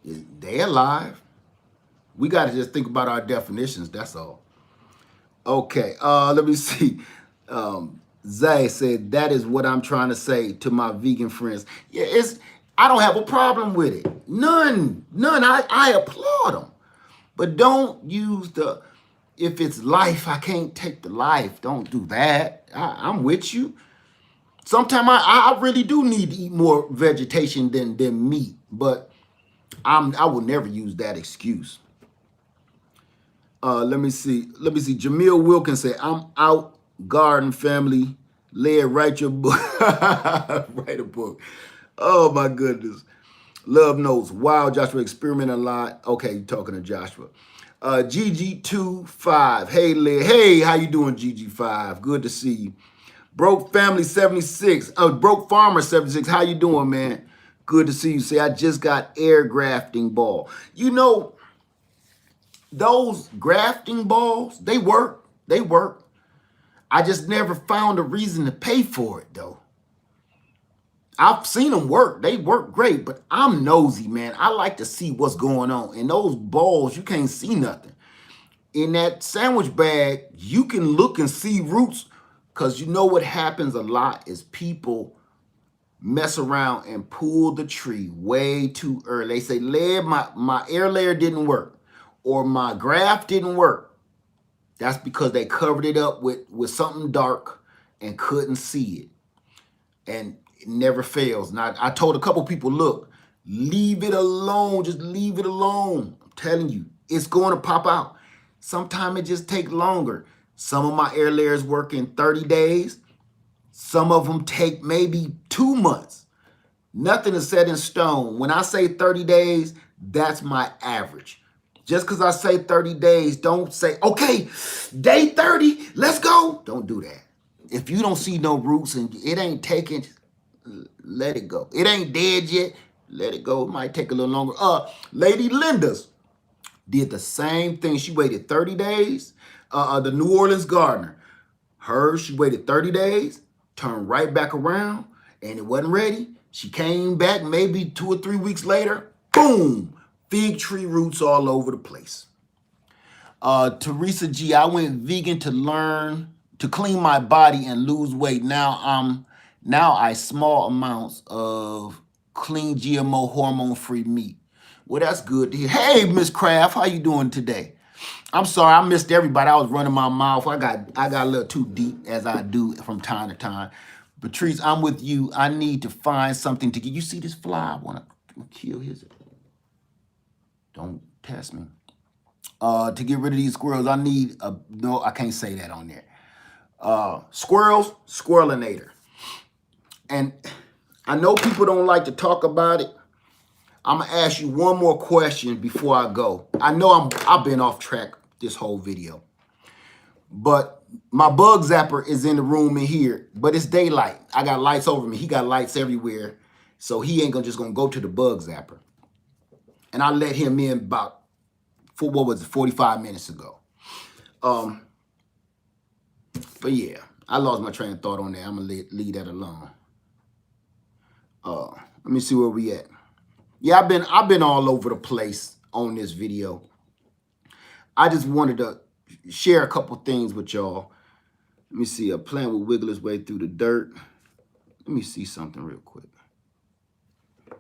They alive. We got to just think about our definitions. That's all. Okay. Let me see. Zay said, that is what I'm trying to say to my vegan friends. Yeah, I don't have a problem with it. None. I applaud them. But don't use if it's life, I can't take the life. Don't do that. I'm with you. Sometimes I really do need to eat more vegetation than meat, but I will never use that excuse. Let me see. Let me see. Jamil Wilkins said, I'm out, garden family. Led, write your book. Write a book. Oh my goodness. Love notes. Wow, Joshua experiment a lot. Okay, you talking to Joshua. GG25. Hey, Led. Hey, how you doing, GG5? Good to see you. Broke Family 76. Broke Farmer 76. How you doing, man? Good to see you. Say, I just got air grafting ball. You know, those grafting balls, they work. They work. I just never found a reason to pay for it, though. I've seen them work. They work great, but I'm nosy, man. I like to see what's going on. In those balls, you can't see nothing. In that sandwich bag, you can look and see roots, because you know what happens a lot is people mess around and pull the tree way too early. They say, Led, my air layer didn't work, or my graft didn't work. That's because they covered it up with something dark and couldn't see it. And it never fails. Now, I told a couple people, look, leave it alone. Just leave it alone. I'm telling you, it's going to pop out. Sometimes it just takes longer. Some of my air layers work in 30 days. Some of them take maybe 2 months. Nothing is set in stone. When I say 30 days, that's my average. Just because I say 30 days, don't say, okay, day 30, let's go. Don't do that. If you don't see no roots and it ain't taken, let it go. It ain't dead yet, let it go. It might take a little longer. Lady Linda's did the same thing. She waited 30 days. The New Orleans gardener, she waited 30 days, turned right back around, and it wasn't ready. She came back maybe 2 or 3 weeks later, boom, fig tree roots all over the place. Teresa G, I went vegan to learn to clean my body and lose weight. Now I small amounts of clean GMO hormone-free meat. Well, that's good to hear. Hey, Miss Craft, how you doing today? I'm sorry, I missed everybody. I was running my mouth. I got a little too deep, as I do from time to time. Patrice, I'm with you. I need to find something to get. You see this fly? I want to kill his. Don't test me. To get rid of these squirrels, I need a, no, I can't say that on there. Squirrels, squirrelinator. And I know people don't like to talk about it. I'm gonna ask you one more question before I go. I know I've been off track this whole video, but my bug zapper is in the room in here, but it's daylight. I got lights over me. He got lights everywhere, so he ain't just gonna go to the bug zapper. And I let him in about 45 minutes ago. But yeah, I lost my train of thought on that. I'm gonna leave that alone. Let me see where we at. Yeah, I've been all over the place on this video. I just wanted to share a couple things with y'all. Let me see. A plant will wiggle its way through the dirt. Let me see something real quick.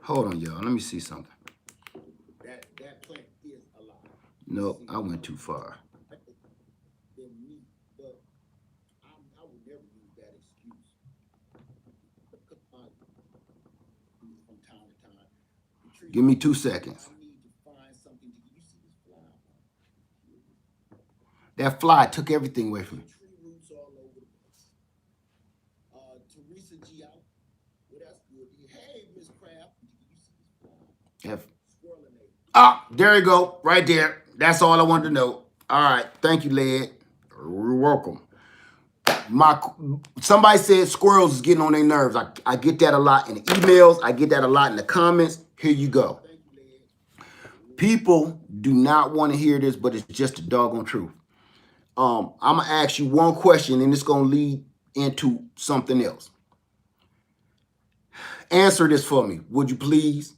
Hold on, y'all. Let me see something. That plant is alive. No, I went too far. I would never use that excuse. From time to time. Give me 2 seconds. That fly took everything away from me. Teresa G out. Well, that's good. Hey, Miss Craft. Ah, there you go. Right there. That's all I wanted to know. All right. Thank you, Led. You're welcome. Somebody said squirrels is getting on their nerves. I get that a lot in the emails. I get that a lot in the comments. Here you go. People do not want to hear this, but it's just the doggone truth. I'm going to ask you one question, and it's going to lead into something else. Answer this for me, would you please?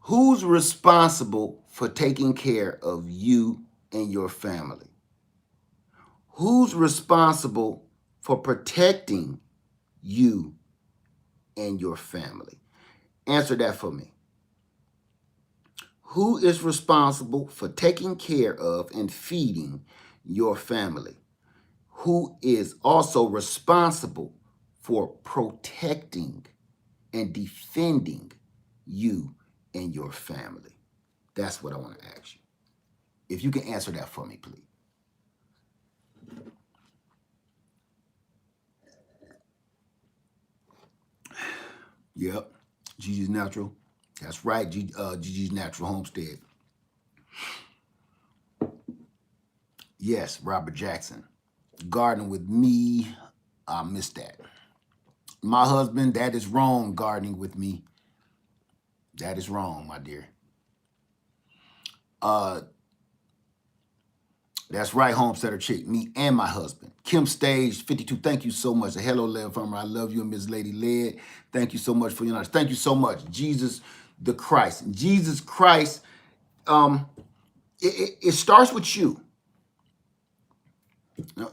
Who's responsible for taking care of you and your family? Who's responsible for protecting you and your family? Answer that for me. Who is responsible for taking care of and feeding your family? Who is also responsible for protecting and defending you and your family? That's what I want to ask you. If you can answer that for me, please. Yep. Gigi's Natural. That's right. Gigi's Natural Homestead. Yes, Robert Jackson. Gardening with me. I missed that. My husband, that is wrong, gardening with me. That is wrong, my dear. Uh, that's right, Homesteader Chick. Me and my husband. Kim Stage 52. Thank you so much. Hello, Lev Farmer. I love you and Miss Lady Led. Thank you so much for your knowledge. Thank you so much. Jesus the Christ. Jesus Christ. It starts with you.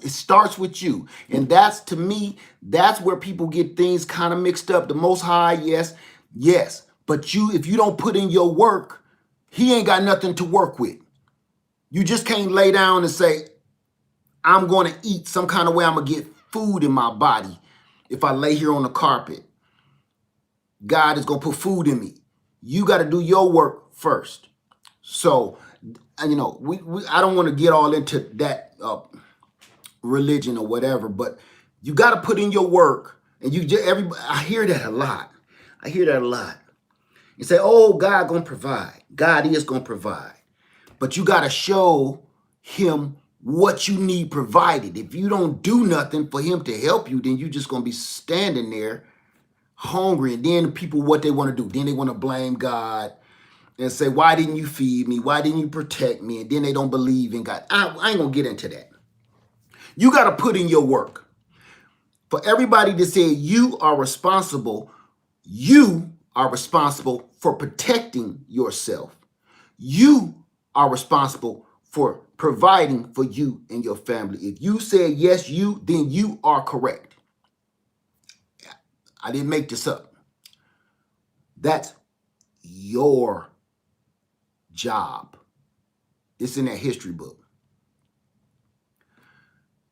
It starts with you. And that's, to me, that's where people get things kind of mixed up. The Most High, yes, yes. But if you don't put in your work, he ain't got nothing to work with. You just can't lay down and say, I'm going to eat some kind of way. I'm going to get food in my body. If I lay here on the carpet, God is going to put food in me. You got to do your work first. So, you know, I don't want to get all into that religion or whatever, but you got to put in your work. And I hear that a lot. I hear that a lot. You say, oh, God gonna provide. God is gonna provide. But you got to show him what you need provided. If you don't do nothing for him to help you, then you just gonna be standing there hungry. And then people, what they want to do, then they want to blame God and say, why didn't you feed me? Why didn't you protect me? And then they don't believe in God. I ain't gonna get into that. You got to put in your work. For everybody to say you are responsible for protecting yourself. You are responsible for providing for you and your family. If you said yes, then you are correct. I didn't make this up. That's your job. It's in that history book.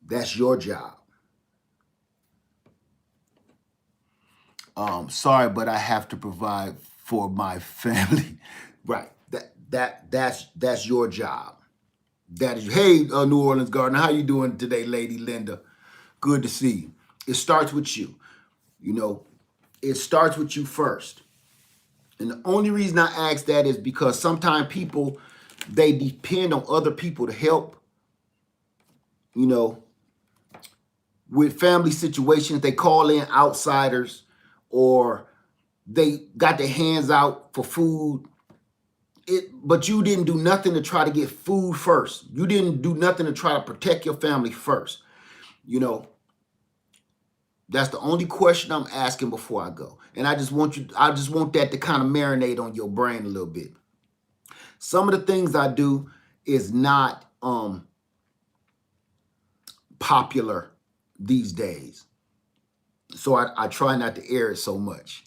That's your job. Sorry, but I have to provide for my family. Right. That's your job. That is. Hey, New Orleans Gardener, how you doing today, Lady Linda? Good to see you. It starts with you. You know, it starts with you first. And the only reason I ask that is because sometimes people, they depend on other people to help. You know, with family situations, they call in outsiders, or they got their hands out for food. But you didn't do nothing to try to get food first. You didn't do nothing to try to protect your family first. You know, that's the only question I'm asking before I go. And I just want that to kind of marinate on your brain a little bit. Some of the things I do is not popular these days. So I try not to air it so much.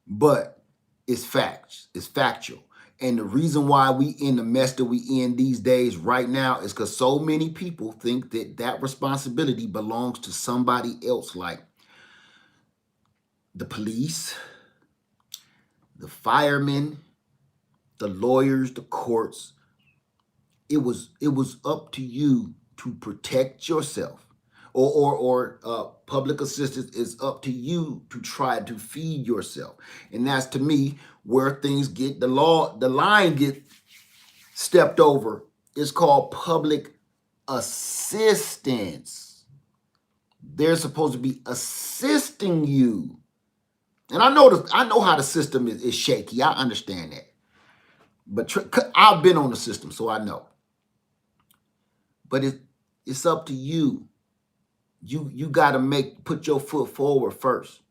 But it's facts. It's factual. And the reason why we in the mess that we in these days right now is because so many people think that responsibility belongs to somebody else, like the police, the firemen, the lawyers, the courts. It was up to you to protect yourself. Or public assistance is up to you to try to feed yourself. And that's, to me, where things get, the line get stepped over. It's called public assistance. They're supposed to be assisting you. And I know how the system is shaky. I understand that. But I've been on the system, so I know. But it's up to you. You got to put your foot forward first.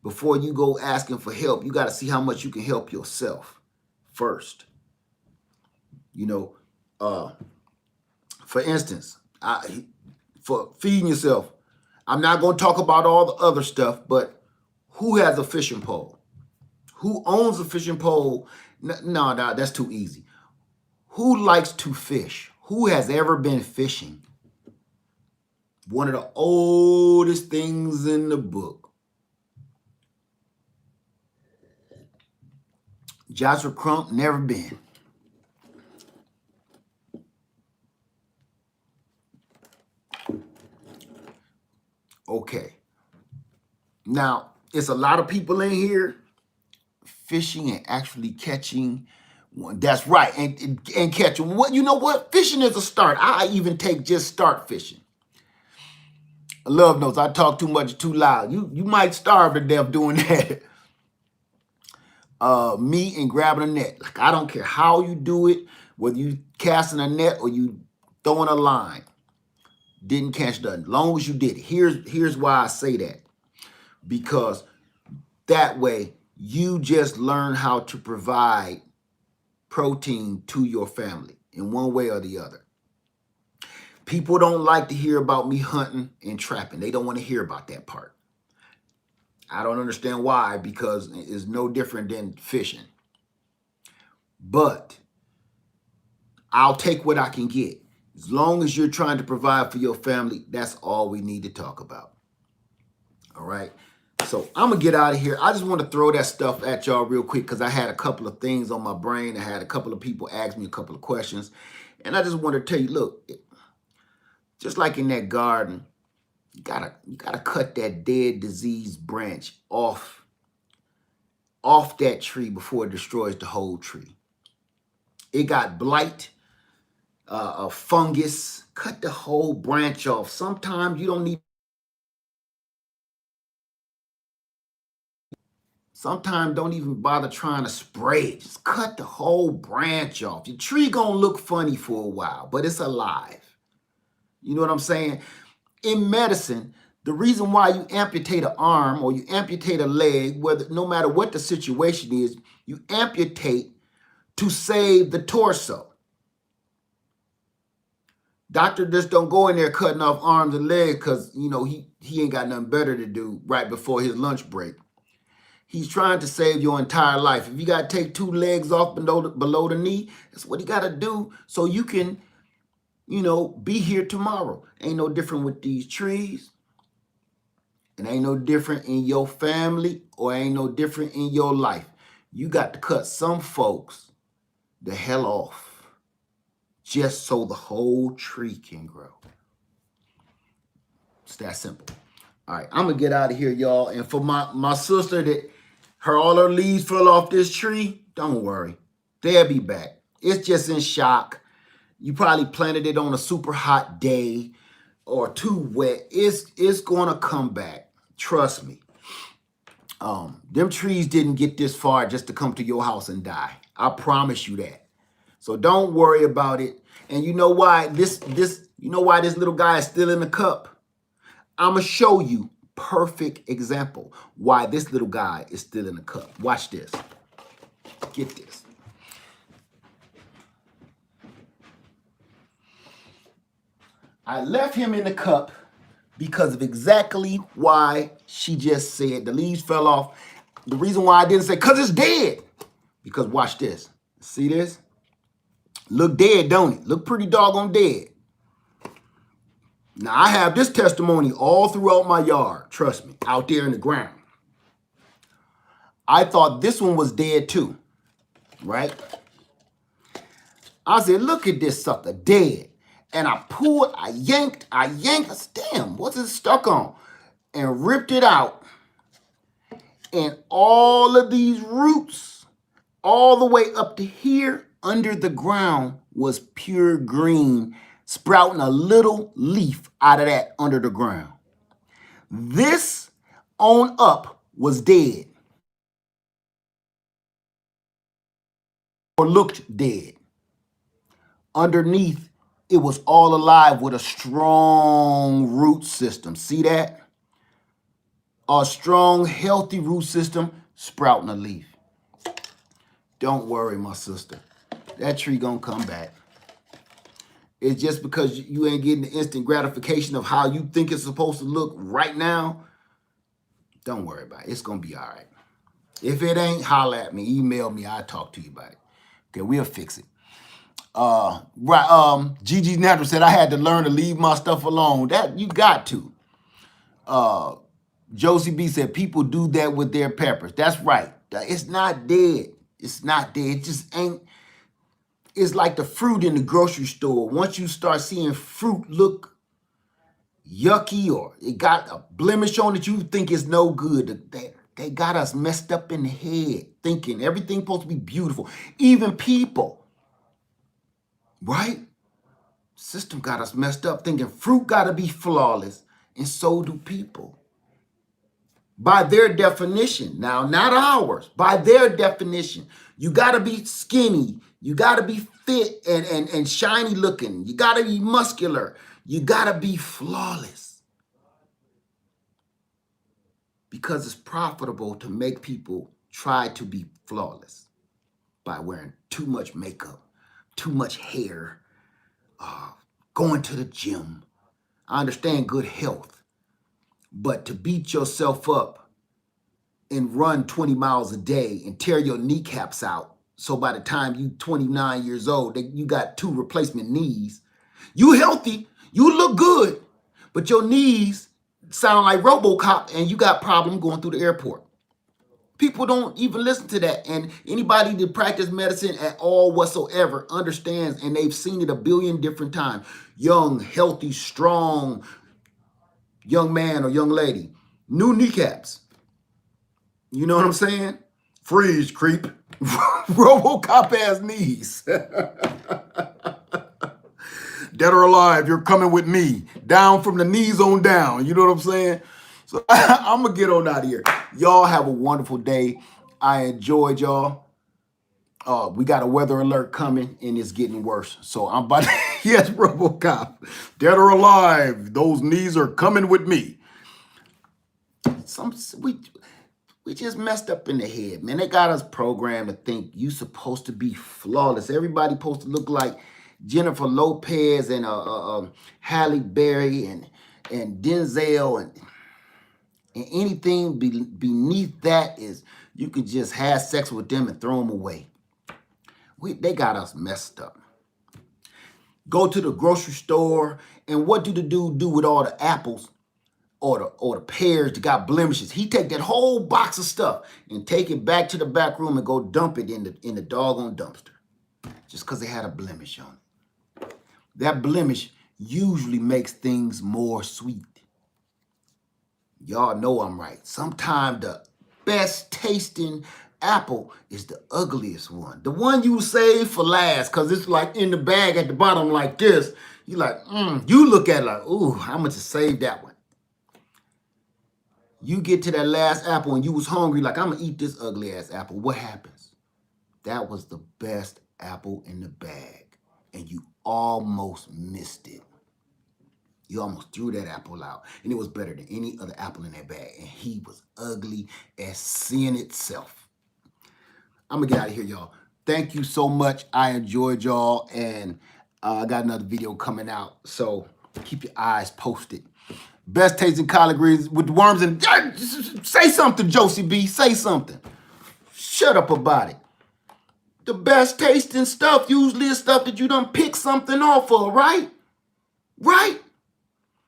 Before you go asking for help, you got to see how much you can help yourself first. You know, for instance, for feeding yourself. I'm not going to talk about all the other stuff, but who has a fishing pole? Who owns a fishing pole? No, that's too easy. Who likes to fish? Who has ever been fishing? One of the oldest things in the book. Joshua Crump, never been. Okay. Now, it's a lot of people in here fishing and actually catching. That's right, and catching. What, you know what? Fishing is a start. I even take just start fishing. Love knows I talk too much, too loud. You might starve to death doing that. Me and grabbing a net. Like, I don't care how you do it, whether you casting a net or you throwing a line. Didn't catch nothing. Long as you did it. Here's why I say that. Because that way you just learn how to provide protein to your family in one way or the other. People don't like to hear about me hunting and trapping. They don't want to hear about that part. I don't understand why, because it's no different than fishing. But I'll take what I can get. As long as you're trying to provide for your family, that's all we need to talk about. All right? So I'm going to get out of here. I just want to throw that stuff at y'all real quick because I had a couple of things on my brain. I had a couple of people ask me a couple of questions. And I just want to tell you, look, just like in that garden, you gotta cut that dead, diseased branch off that tree before it destroys the whole tree. It got blight, a fungus. Cut the whole branch off. Sometimes you don't need. Sometimes don't even bother trying to spray it. Just cut the whole branch off. Your tree gonna look funny for a while, but it's alive. You know what I'm saying? In medicine, the reason why you amputate an arm or you amputate a leg, no matter what the situation is, you amputate to save the torso. Doctor just don't go in there cutting off arms and legs because, you know, he ain't got nothing better to do right before his lunch break. He's trying to save your entire life. If you got to take 2 legs off below the knee, that's what he got to do so you can, you know, be here tomorrow. Ain't no different with these trees. It ain't no different in your family or ain't no different in your life. You got to cut some folks the hell off just so the whole tree can grow. It's that simple. All right, I'm going to get out of here, y'all. And for my sister that all her leaves fell off this tree, don't worry. They'll be back. It's just in shock. You probably planted it on a super hot day or too wet. It's going to come back. Trust me. Them trees didn't get this far just to come to your house and die. I promise you that. So don't worry about it. And you know why this little guy is still in the cup? I'm going to show you perfect example why this little guy is still in the cup. Watch this. Get this. I left him in the cup because of exactly why she just said. The leaves fell off. The reason why I didn't say, because it's dead. Because watch this. See this? Look dead, don't it? Look pretty doggone dead. Now, I have this testimony all throughout my yard. Trust me, out there in the ground. I thought this one was dead too, right? I said, look at this sucker, dead. And I pulled, I yanked. I said, damn, what's it stuck on? And ripped it out. And all of these roots, all the way up to here, under the ground, was pure green, sprouting a little leaf out of that under the ground. This on up was dead. Or looked dead. Underneath, it was all alive with a strong root system. See that? A strong, healthy root system sprouting a leaf. Don't worry, my sister. That tree gonna come back. It's just because you ain't getting the instant gratification of how you think it's supposed to look right now. Don't worry about it. It's going to be all right. If it ain't, holler at me, email me, I'll talk to you about it. Okay, we'll fix it. Gigi Natural said I had to learn to leave my stuff alone. That you got to. Josie B said people do that with their peppers. That's right. It's not dead. It's not dead. It just ain't. It's like the fruit in the grocery store. Once you start seeing fruit look yucky or it got a blemish on it, you think it's no good. They got us messed up in the head, thinking everything's supposed to be beautiful. Even people, right? System got us messed up, thinking fruit got to be flawless, and so do people. By their definition, now not ours, by their definition, you got to be skinny, you got to be fit and shiny looking, you got to be muscular, you got to be flawless. Because it's profitable to make people try to be flawless by wearing too much makeup, too much hair, going to the gym. I understand good health, but to beat yourself up and run 20 miles a day and tear your kneecaps out, so by the time you 29 years old, you got 2 replacement knees. You healthy, you look good, but your knees sound like RoboCop and you got problem going through the airport. People don't even listen to that. And anybody that practice medicine at all whatsoever understands, and they've seen it a billion different times. Young, healthy, strong young man or young lady, new kneecaps. You know what I'm saying? Freeze, creep. RoboCop ass knees. Dead or alive, you're coming with me. Down from the knees on down. You know what I'm saying? So I'm going to get on out of here. Y'all have a wonderful day. I enjoyed y'all. We got a weather alert coming, and it's getting worse. So I'm about to, yes, RoboCop. Dead or alive, those knees are coming with me. We just messed up in the head, man. They got us programmed to think you supposed to be flawless. Everybody supposed to look like Jennifer Lopez and Halle Berry and Denzel and anything beneath that is you could just have sex with them and throw them away. They got us messed up. Go to the grocery store, and what do the dude do with all the apples or the pears that got blemishes? He take that whole box of stuff and take it back to the back room and go dump it in the doggone dumpster just because they had a blemish on it. That blemish usually makes things more sweet. Y'all know I'm right. Sometimes the best tasting apple is the ugliest one. The one you save for last because it's like in the bag at the bottom like this. You like, you look at it like, ooh, I'm going to save that one. You get to that last apple and you was hungry like, I'm going to eat this ugly ass apple. What happens? That was the best apple in the bag and you almost missed it. You almost threw that apple out, and it was better than any other apple in that bag, and he was ugly as sin itself. I'm going to get out of here, y'all. Thank you so much. I enjoyed y'all, and I got another video coming out, so keep your eyes posted. Best tasting collard greens with the worms and say something, Josie B. Say something. Shut up about it. The best tasting stuff usually is stuff that you done pick something off of, right? Right?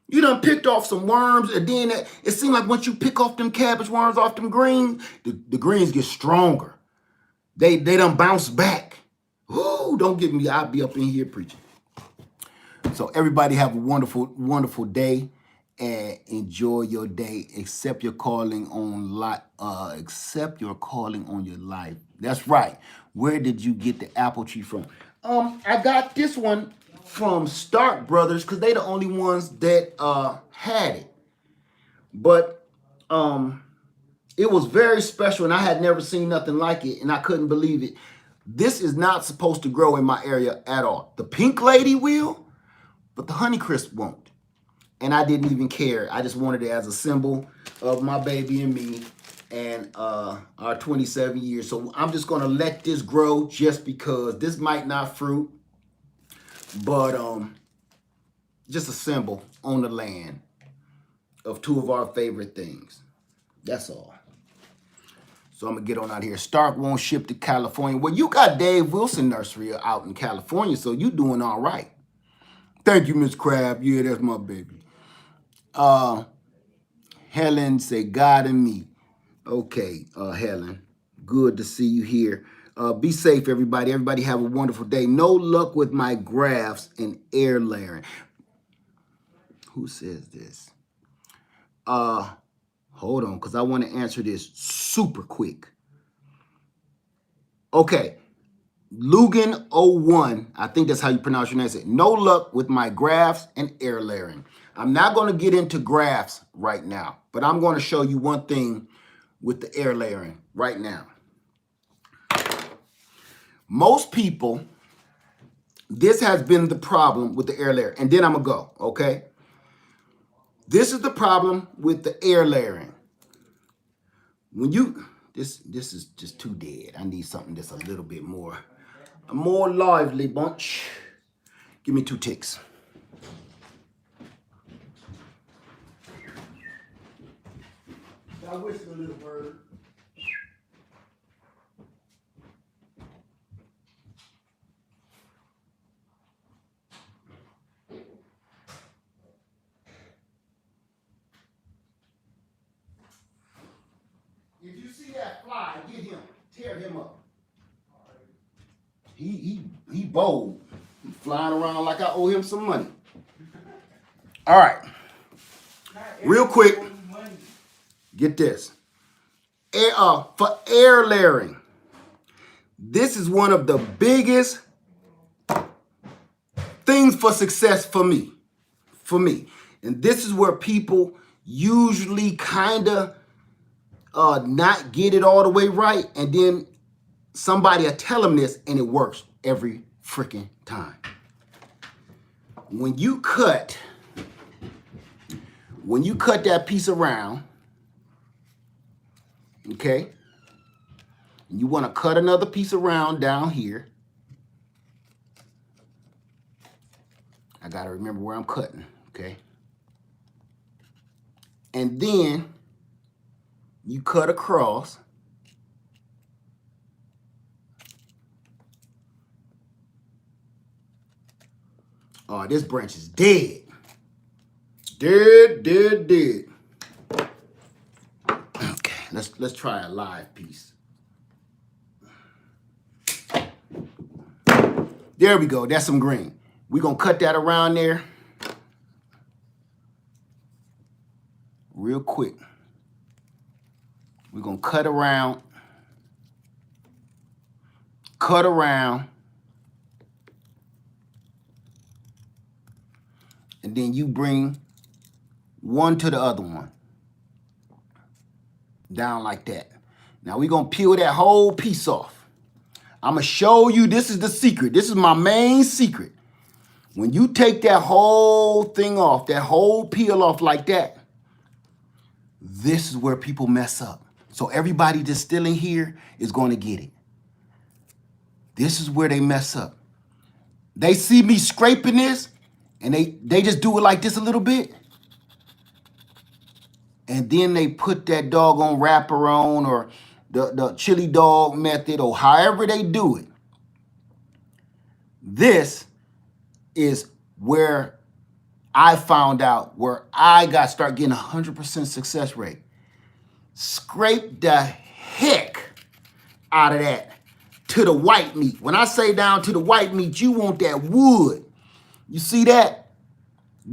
You done picked off some worms, and then it seems like once you pick off them cabbage worms off them greens, the greens get stronger. They done bounce back. Ooh, don't get me. I'll be up in here preaching. So everybody have a wonderful, wonderful day, and enjoy your day. Accept your calling on accept your calling on your life. That's right. Where did you get the apple tree from? I got this one from Stark Brothers because they the only ones that had it. But it was very special, and I had never seen nothing like it, and I couldn't believe it. This is not supposed to grow in my area at all. The pink lady will, but the Honeycrisp won't. And I didn't even care. I just wanted it as a symbol of my baby and me and our 27 years. So I'm just going to let this grow just because this might not fruit. But just a symbol on the land of two of our favorite things. That's all. So I'm going to get on out here. Stark won't ship to California. Well, you got Dave Wilson Nursery out in California, so you doing all right. Thank you, Miss Crab. Yeah, that's my baby. Helen say, God and me. Okay, Helen. Good to see you here. Be safe, everybody. Everybody have a wonderful day. No luck with my graphs and air layering. Who says this? Hold on, because I want to answer this super quick. Okay. Lugan01, I think that's how you pronounce your name. No luck with my graphs and air layering. I'm not going to get into graphs right now, but I'm going to show you one thing with the air layering right now. Most people, this has been the problem with the air layer, and then I'm going to go, okay? This is the problem with the air layering. When you, this is just too dead. I need something that's a little bit more lively bunch. Give me 2 ticks. I wish a little bird. If you see that fly, get him. Tear him up. He bold. He flying around like I owe him some money. All right. Real quick. Get this. For air layering, this is one of the biggest things for success for me. And this is where people usually kind of not get it all the way right, and then somebody will tell them this, and it works every freaking time. When you cut that piece around, okay, and you want to cut another piece around down here. I got to remember where I'm cutting, okay? And then you cut across. Oh, this branch is dead. Dead. Okay, let's try a live piece. There we go. That's some green. We're going to cut that around there real quick. We're going to cut around. And then you bring one to the other one. Down like that. Now we're going to peel that whole piece off. I'm going to show you, this is the secret. This is my main secret. When you take that whole thing off, that whole peel off like that, this is where people mess up. So everybody that's still in here is going to get it. This is where they mess up. They see me scraping this, and they just do it like this a little bit. And then they put that doggone wrapper on, or the chili dog method, or however they do it. This is where I found out where I start getting 100% success rate. Scrape the heck out of that to the white meat. When I say down to the white meat, you want that wood. You see that?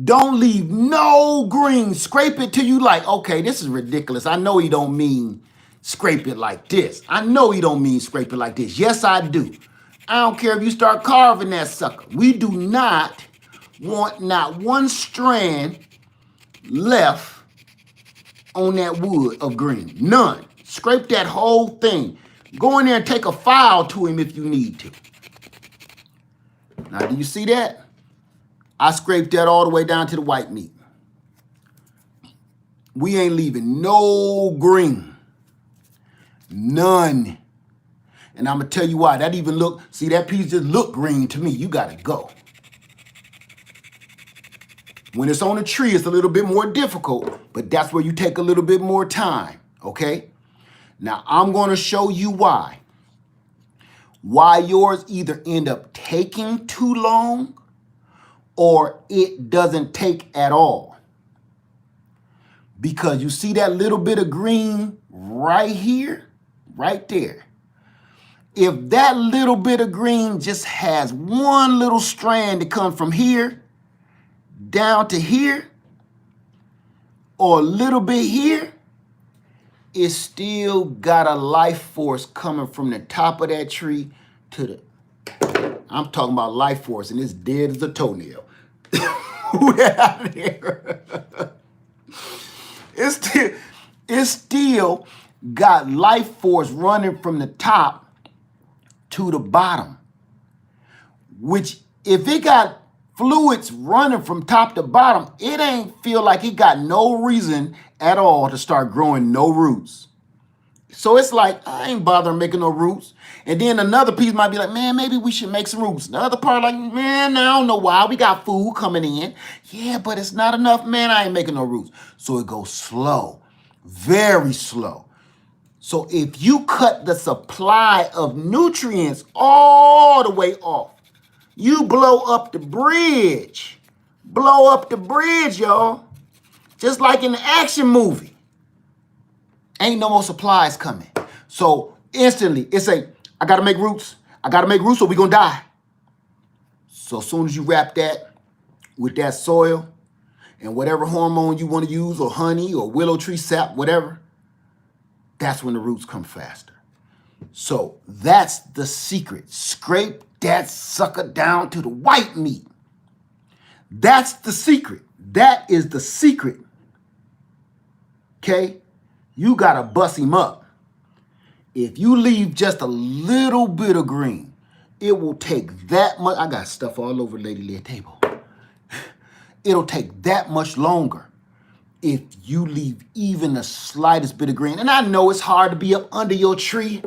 Don't leave no green. Scrape it till you like, okay, this is ridiculous. I know he don't mean scrape it like this. I know he don't mean scrape it like this. Yes, I do. I don't care if you start carving that sucker. We do not want not one strand left on that wood of green. None. Scrape that whole thing. Go in there and take a file to him if you need to. Now, do you see that? I scraped that all the way down to the white meat. We ain't leaving no green. None. And I'm going to tell you why. That piece just look green to me. You got to go. When it's on a tree, it's a little bit more difficult, but that's where you take a little bit more time, okay? Now, I'm going to show you why. Why yours either end up taking too long or it doesn't take at all. Because you see that little bit of green right here, right there. If that little bit of green just has one little strand that comes from here down to here, or a little bit here, it's still got a life force coming from the top of that tree to the, I'm talking about life force, and it's dead as a toenail. Out of there. It's still got life force running from the top to the bottom, which if it got fluids running from top to bottom, it ain't feel like it got no reason at all to start growing no roots. So it's like, I ain't bothering making no roots. And then another piece might be like, man, maybe we should make some roots. The other part like, man, I don't know why. We got food coming in. Yeah, but it's not enough. Man, I ain't making no roots. So it goes slow, very slow. So if you cut the supply of nutrients all the way off, you blow up the bridge. Blow up the bridge, y'all. Just like in the action movie. Ain't no more supplies coming. So instantly, it's I gotta make roots. I gotta make roots or we gonna die. So as soon as you wrap that with that soil and whatever hormone you want to use, or honey or willow tree sap, whatever, that's when the roots come faster. So that's the secret. Scrape that sucker down to the white meat. That's the secret. That is the secret. Okay? You gotta bust him up. If you leave just a little bit of green, it will take that much. I got stuff all over Lady Leah's table. It'll take that much longer if you leave even the slightest bit of green. And I know it's hard to be up under your tree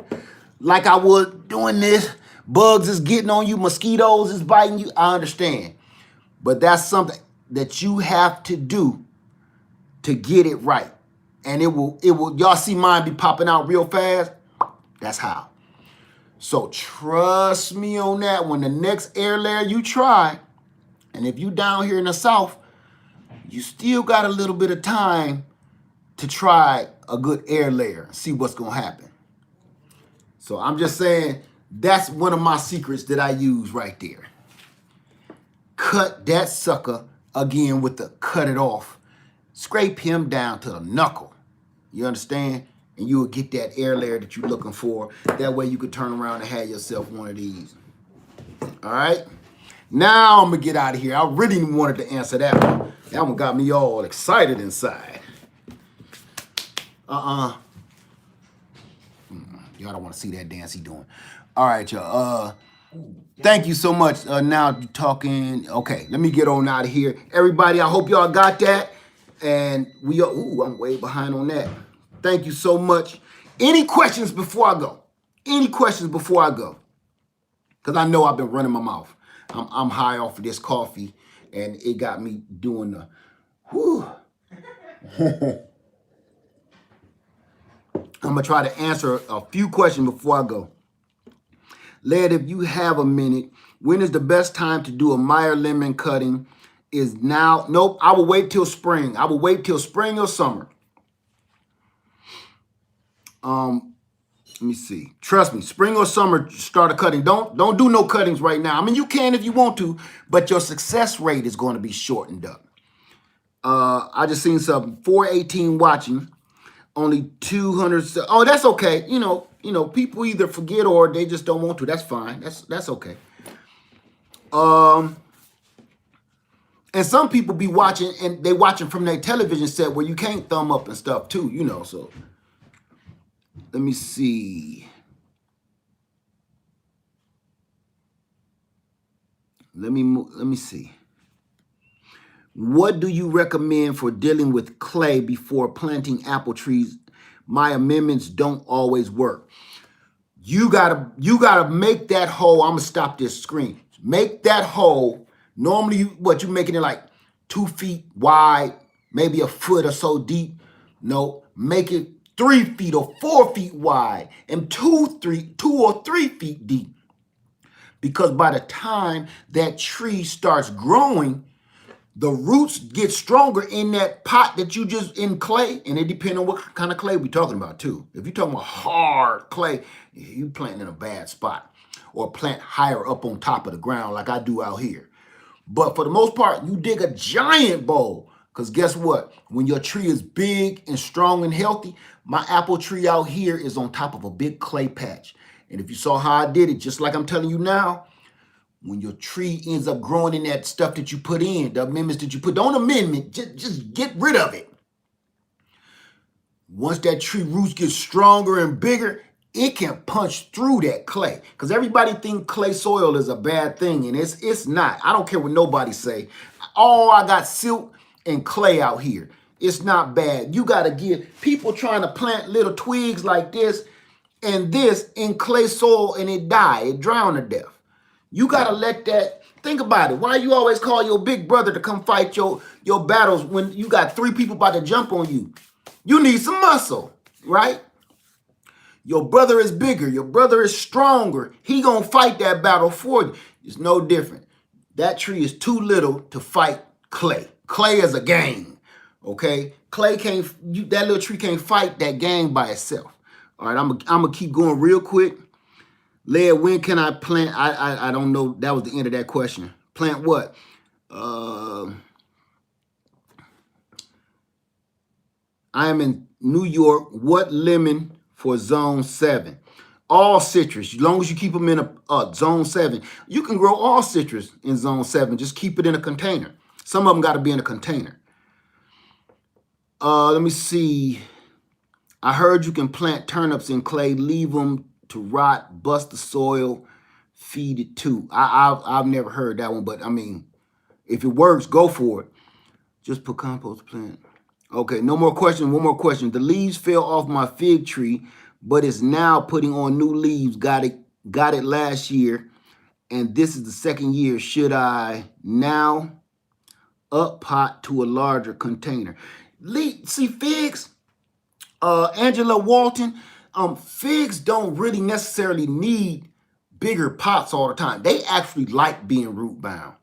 like I was doing this. Bugs is getting on you, mosquitoes is biting you. I understand. But that's something that you have to do to get it right. And it will, y'all see mine be popping out real fast? That's how. So trust me on that. When the next air layer you try, and if you down here in the South, you still got a little bit of time to try a good air layer and see what's gonna happen. So I'm just saying, that's one of my secrets that I use right there. Cut that sucker again with the cut it off. Scrape him down to the knuckle. You understand? And you will get that air layer that you're looking for. That way you could turn around and have yourself one of these. All right? Now I'm going to get out of here. I really wanted to answer that one. That one got me all excited inside. Y'all don't want to see that dance he doing. All right, y'all. Thank you so much. Now you're talking. Okay, let me get on out of here. Everybody, I hope y'all got that. And we are, I'm way behind on that. Thank you so much. Any questions before I go? Any questions before I go? Because I know I've been running my mouth. I'm high off of this coffee, and it got me doing the, whew. I'm going to try to answer a few questions before I go. Led, if you have a minute, when is the best time to do a Meyer lemon cutting? Is now? Nope, I will wait till spring. I will wait till spring or summer. Let me see. Trust me, spring or summer, start a cutting. Don't do no cuttings right now. I mean, you can if you want to, but your success rate is going to be shortened up. I just seen some 418 watching, only 200. Oh, that's okay. You know, people either forget or they just don't want to. That's fine. That's okay. And some people be watching, and they watching from their television set where you can't thumb up and stuff too, you know. So let me see. Let me see. What do you recommend for dealing with clay before planting apple trees? My amendments don't always work. You gotta make that hole. I'm gonna stop this screen. Make that hole. Normally, you're making it like 2 feet wide, maybe a foot or so deep. No, make it 3 feet or 4 feet wide and 2 or 3 feet deep. Because by the time that tree starts growing, the roots get stronger in that pot that you just in clay, and it depends on what kind of clay we're talking about too. If you're talking about hard clay, you planting in a bad spot, or plant higher up on top of the ground like I do out here. But for the most part, you dig a giant bowl, because guess what? When your tree is big and strong and healthy, my apple tree out here is on top of a big clay patch. And if you saw how I did it, just like I'm telling you now, when your tree ends up growing in that stuff that you put in, the amendments that you put, don't amendment, just get rid of it. Once that tree roots get stronger and bigger, it can punch through that clay. Because everybody think clay soil is a bad thing, and it's not. I don't care what nobody say. Oh, I got silt and clay out here. It's not bad. You got to get people trying to plant little twigs like this and this in clay soil, and it die. It drown to death. You gotta let that, think about it. Why you always call your big brother to come fight your battles when you got 3 people about to jump on you? You need some muscle, right? Your brother is bigger, your brother is stronger. He gonna fight that battle for you. It's no different. That tree is too little to fight clay. Clay is a gang, okay? Clay can't, that little tree can't fight that gang by itself. All right, I'm gonna keep going real quick. Lead, when can I plant? I don't know. That was the end of that question. Plant what? I am in New York. What lemon for zone 7? All citrus. As long as you keep them in a zone 7. You can grow all citrus in zone 7. Just keep it in a container. Some of them got to be in a container. Let me see. I heard you can plant turnips in clay. Leave them to rot, bust the soil, feed it too. I've never heard that one, but I mean, if it works, go for it. Just put compost plant. Okay, no more question. One more question. The leaves fell off my fig tree, but it's now putting on new leaves. Got it last year, and this is the 2nd year. Should I now up pot to a larger container? See, figs, Angela Walton, figs don't really necessarily need bigger pots all the time. They actually like being root bound.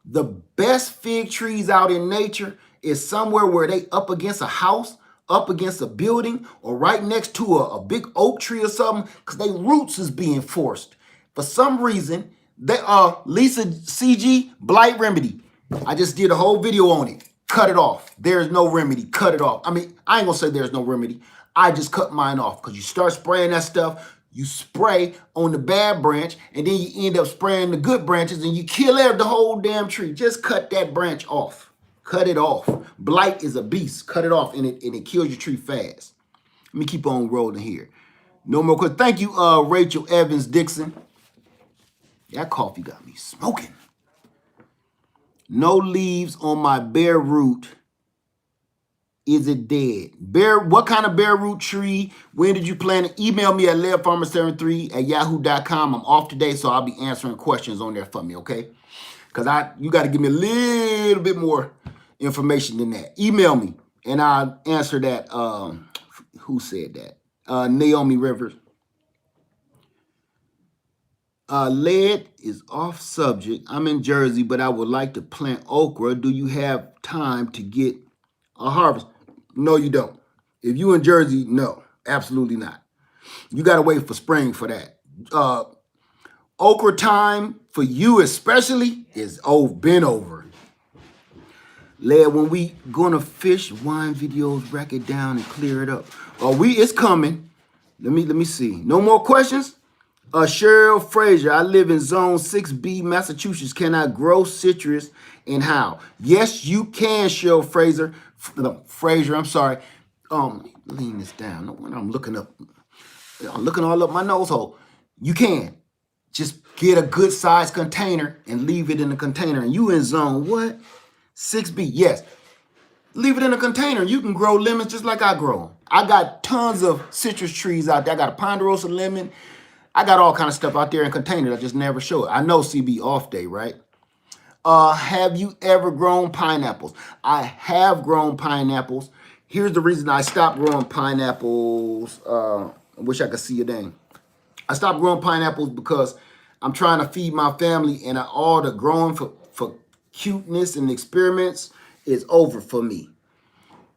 The best fig trees out in nature is somewhere where they up against a house, up against a building, or right next to a big oak tree or something, because their roots is being forced. For some reason, they Lisa CG, blight remedy. I just did a whole video on it. Cut it off. There's no remedy. Cut it off. I mean, I ain't gonna say there's no remedy. I just cut mine off, because you start spraying that stuff, you spray on the bad branch, and then you end up spraying the good branches, and you kill the whole damn tree. Just cut that branch off. Cut it off. Blight is a beast. Cut it off, and it kills your tree fast. Let me keep on rolling here. No more questions. Thank you, Rachel Evans Dixon. That coffee got me smoking. No leaves on my bare root. Is it dead? What kind of bare root tree? When did you plant it? Email me at leadfarmer73@yahoo.com. I'm off today, so I'll be answering questions on there for me, okay? Because you got to give me a little bit more information than that. Email me, and I'll answer that. Who said that? Naomi Rivers. Lead is off subject. I'm in Jersey, but I would like to plant okra. Do you have time to get a harvest? No, you don't. If you in Jersey, no, absolutely not. You got to wait for spring for that. Okra time for you especially is been over. Lead, when we gonna fish wine videos, rack it down and clear it up. It's coming. Let me see. No more questions? Cheryl Fraser, I live in zone 6B, Massachusetts. Can I grow citrus and how? Yes, you can, Cheryl Fraser. Fraser, I'm sorry. Lean this down. No wonder I'm looking all up my nose hole. You can. Just get a good size container and leave it in the container. And you in zone what? 6B, yes. Leave it in a container. You can grow lemons just like I grow them. I got tons of citrus trees out there. I got a ponderosa lemon. I got all kind of stuff out there in containers. I just never show it. I know CB off day, right? Have you ever grown pineapples? I have grown pineapples. Here's the reason I stopped growing pineapples. I wish I could see your name. I stopped growing pineapples because I'm trying to feed my family, and all the growing for cuteness and experiments is over for me.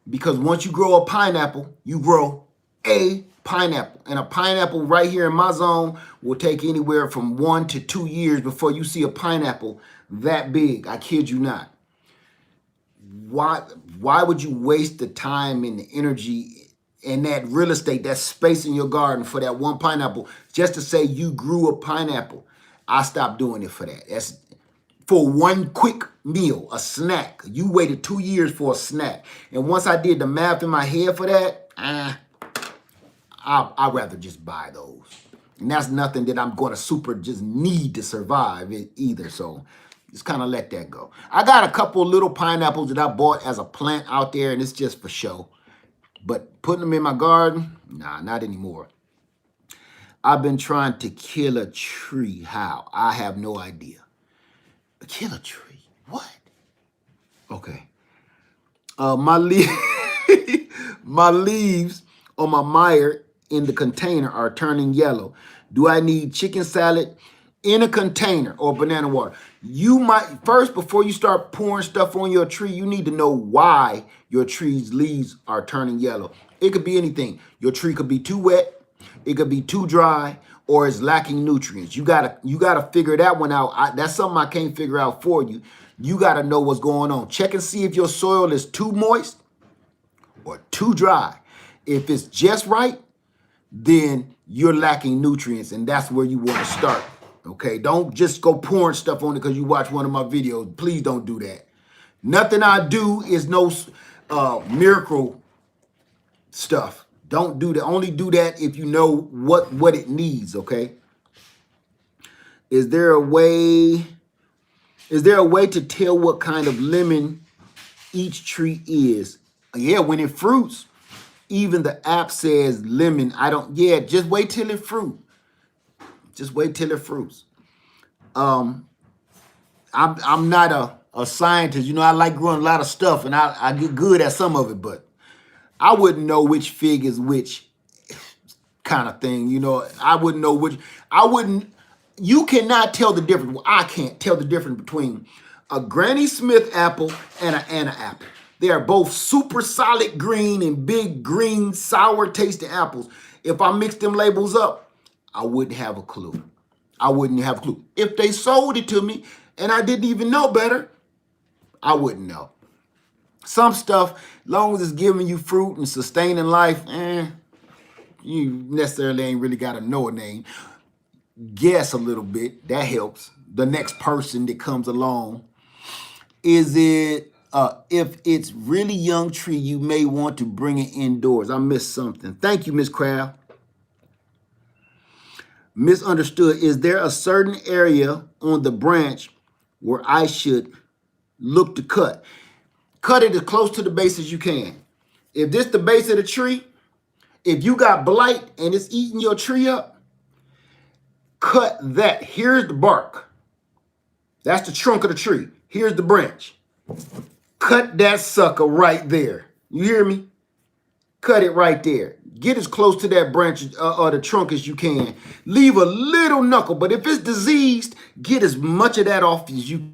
Because once you grow a pineapple, you grow a pineapple. And a pineapple right here in my zone will take anywhere from 1 to 2 years before you see a pineapple that big. I kid you not. Why why would you waste the time and the energy and that real estate, that space in your garden for that one pineapple just to say you grew a pineapple? I stopped doing it for that. That's for one quick meal, a snack. You waited 2 years for a snack. And once I did the math in my head for that, I'd rather just buy those. And that's nothing that I'm going to super just need to survive either. So just kind of let that go. I got a couple little pineapples that I bought as a plant out there, and it's just for show. But putting them in my garden, nah, not anymore. I've been trying to kill a tree. How? I have no idea. Kill a tree? What? Okay. My my leaves on my mire in the container are turning yellow. Do I need chicken salad in a container or banana water? You might first, before you start pouring stuff on your tree, you need to know why your tree's leaves are turning yellow. It could be anything. Your tree could be too wet, it could be too dry, or it's lacking nutrients. You gotta figure that one out. That's something I can't figure out for you. You gotta know what's going on. Check and see if your soil is too moist or too dry. If it's just right, then you're lacking nutrients, and that's where you want to start. Okay, don't just go pouring stuff on it because you watch one of my videos. Please don't do that. Nothing I do is no miracle stuff. Don't do that. Only do that if you know what it needs. Okay. Is there a way? Is there a way to tell what kind of lemon each tree is? Yeah, when it fruits. Even the app says lemon. I don't. Yeah, just wait till it fruit. Just wait till it fruits. I'm not a scientist. You know, I like growing a lot of stuff, and I get good at some of it, but I wouldn't know which fig is which kind of thing. You know, I wouldn't know which. I wouldn't. You cannot tell the difference. Well, I can't tell the difference between a Granny Smith apple and an Anna apple. They are both super solid green and big green, sour tasting apples. If I mix them labels up, I wouldn't have a clue. I wouldn't have a clue. If they sold it to me and I didn't even know better, I wouldn't know. Some stuff, long as it's giving you fruit and sustaining life, you necessarily ain't really got to know a name. Guess a little bit, that helps. The next person that comes along. Is it, if it's really young tree, you may want to bring it indoors. I missed something. Thank you, Miss Craft. Misunderstood. Is there a certain area on the branch where I should look to cut? Cut it as close to the base as you can. If this the base of the tree, if you got blight and it's eating your tree up, cut that. Here's the bark. That's the trunk of the tree. Here's the branch. Cut that sucker right there. You hear me? Cut it right there. Get as close to that branch or the trunk as you can. Leave a little knuckle, but if it's diseased, get as much of that off as you.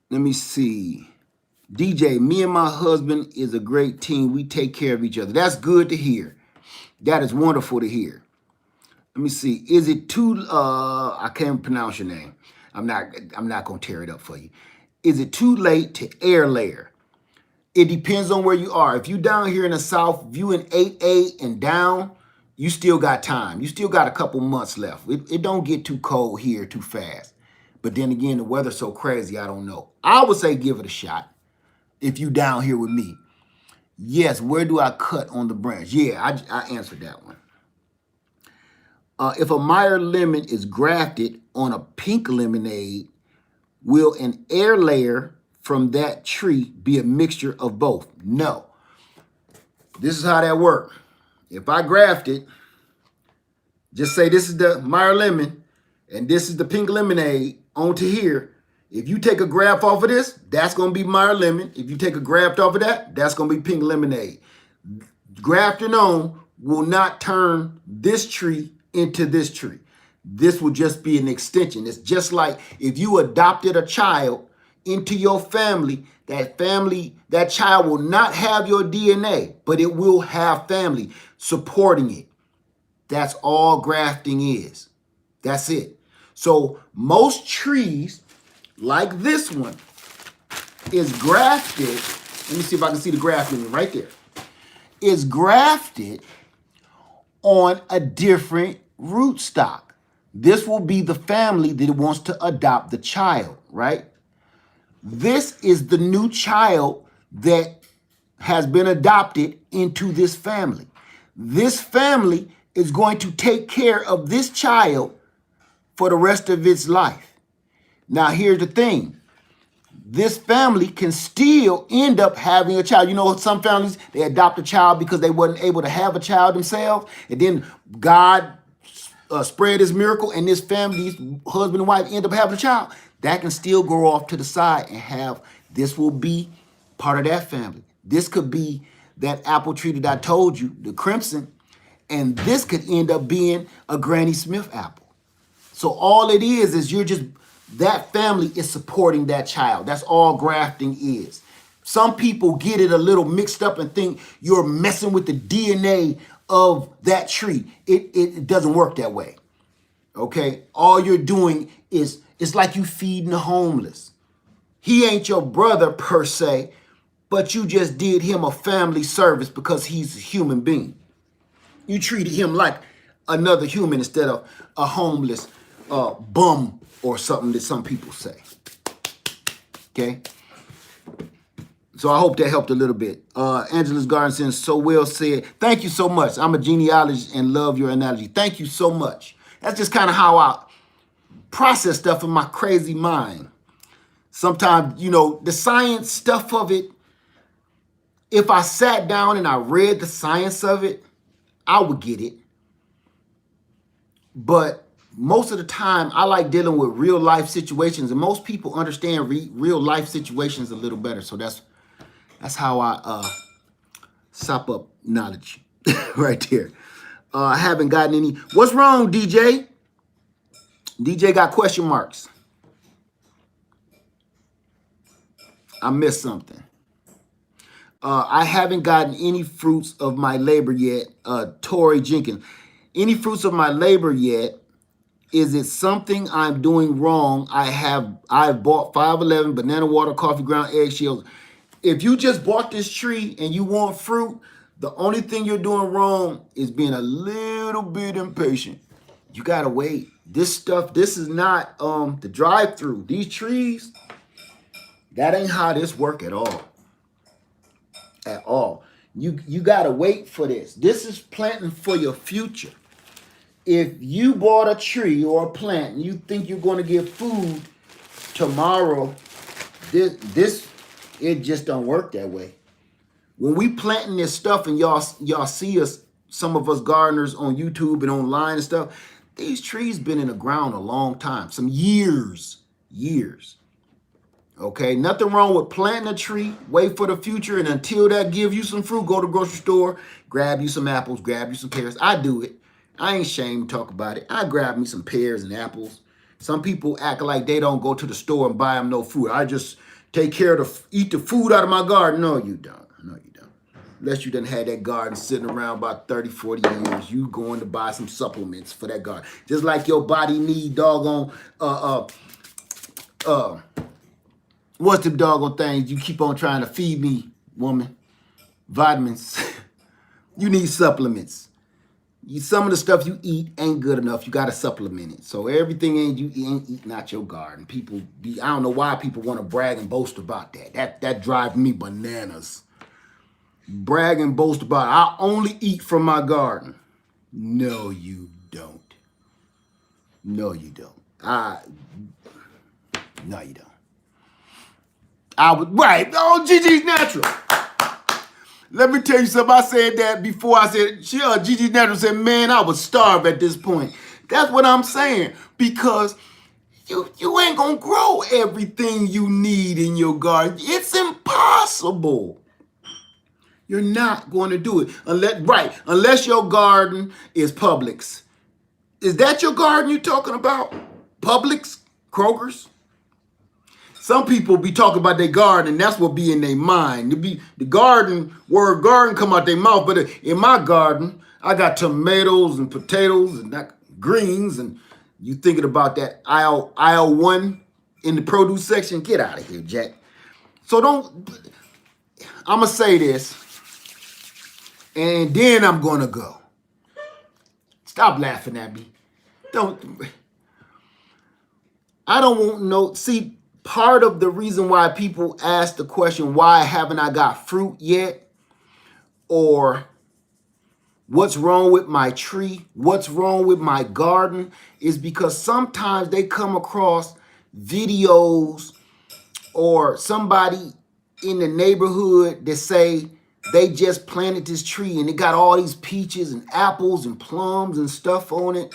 Let me see. DJ, me and my husband is a great team. We take care of each other. That's good to hear. That is wonderful to hear. Let me see. Is it too I can't pronounce your name. I'm not gonna tear it up for you. Is it too late to air layer? It depends on where you are. If you down here in the South, if you in 8A and down, you still got time. You still got a couple months left. It don't get too cold here too fast. But then again, the weather's so crazy, I don't know. I would say give it a shot if you down here with me. Yes, where do I cut on the branch? Yeah, I answered that one. If a Meyer lemon is grafted on a pink lemonade, will an air layer from that tree be a mixture of both? No. This is how that works. If I graft it, just say this is the Meyer lemon, and this is the pink lemonade onto here. If you take a graft off of this, that's going to be Meyer lemon. If you take a graft off of that, that's going to be pink lemonade. Grafting on will not turn this tree into this tree. This will just be an extension. It's just like if you adopted a child into your family, that child will not have your DNA, but it will have family supporting it. That's all grafting is. That's it. So most trees, like this one, is grafted. Let me see if I can see the grafting right there. Is grafted on a different rootstock. This will be the family that wants to adopt the child, right? This is the new child that has been adopted into this family. This family is going to take care of this child for the rest of its life. Now, here's the thing. This family can still end up having a child. You know, some families, they adopt a child because they wasn't able to have a child themselves. And then God spread his miracle and this family's husband and wife end up having a child. That can still go off to the side and have, this will be part of that family. This could be that apple tree that I told you, the crimson, and this could end up being a Granny Smith apple. So all it is you're just, that family is supporting that child. That's all grafting is. Some people get it a little mixed up and think you're messing with the DNA of that tree. It doesn't work that way. Okay? All you're doing is, it's like you feeding the homeless. He ain't your brother per se, but you just did him a family service because he's a human being. You treated him like another human instead of a homeless bum or something that some people say. Okay? So I hope that helped a little bit. Angela's Garden says, so well said. Thank you so much. I'm a genealogist and love your analogy. Thank you so much. That's just kind of how I process stuff in my crazy mind. Sometimes, you know, the science stuff of it, if I sat down and I read the science of it, I would get it. But most of the time, I like dealing with real life situations, and most people understand real life situations a little better. So that's how I sop up knowledge right there. I haven't gotten any. What's wrong, DJ? DJ got question marks. I missed something. I haven't gotten any fruits of my labor yet. Tori Jenkins. Any fruits of my labor yet? Is it something I'm doing wrong? I've bought 511 banana water, coffee ground, eggshells. If you just bought this tree and you want fruit, the only thing you're doing wrong is being a little bit impatient. You gotta wait. This stuff, this is not the drive-through. These trees, that ain't how this work at all. At all. You gotta wait for this. This is planting for your future. If you bought a tree or a plant and you think you're going to get food tomorrow, this it just don't work that way. When we planting this stuff and y'all see us, some of us gardeners on YouTube and online and stuff, these trees been in the ground a long time, some years. Okay, nothing wrong with planting a tree, wait for the future, and until that give you some fruit, go to the grocery store, grab you some apples, grab you some pears. I do it. I ain't ashamed to talk about it. I grab me some pears and apples. Some people act like they don't go to the store and buy them no food. I just take care of eat the food out of my garden. No, you don't. No, you don't. Unless you done had that garden sitting around about 30, 40 years, you going to buy some supplements for that garden. Just like your body need doggone, what's the doggone things you keep on trying to feed me, woman? Vitamins. You need supplements. Some of the stuff you eat ain't good enough. You got to supplement it. So everything ain't eating out your garden. I don't know why people want to brag and boast about that. That drives me bananas. Brag and boast about, I only eat from my garden. No, you don't. No, you don't. No, you don't. Right. Oh, Gigi's Natural. Let me tell you something. I said that before. I said, Gigi's Natural said, man, I would starve at this point. That's what I'm saying. Because you ain't gonna grow everything you need in your garden. It's impossible. You're not going to do it unless your garden is Publix. Is that your garden you're talking about? Publix, Kroger's. Some people be talking about their garden, and that's what be in their mind. The garden, word garden come out their mouth, but in my garden, I got tomatoes and potatoes and greens, and you thinking about that aisle one in the produce section? Get out of here, Jack. So I'm going to say this, and then I'm going to go. Stop laughing at me. I don't want no, see, part of the reason why people ask the question, why haven't I got fruit yet? Or what's wrong with my tree? What's wrong with my garden? Is because sometimes they come across videos or somebody in the neighborhood that say they just planted this tree and it got all these peaches and apples and plums and stuff on it.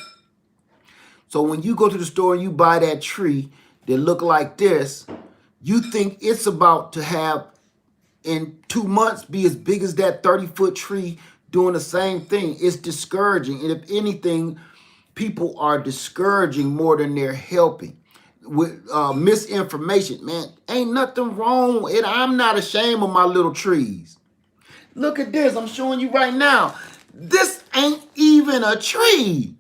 So when you go to the store and you buy that tree that look like this, you think it's about to have in 2 months be as big as that 30-foot tree doing the same thing. It's discouraging. And if anything, people are discouraging more than they're helping. With misinformation, man, ain't nothing wrong with it. I'm not ashamed of my little trees. Look at this. I'm showing you right now. This ain't even a tree.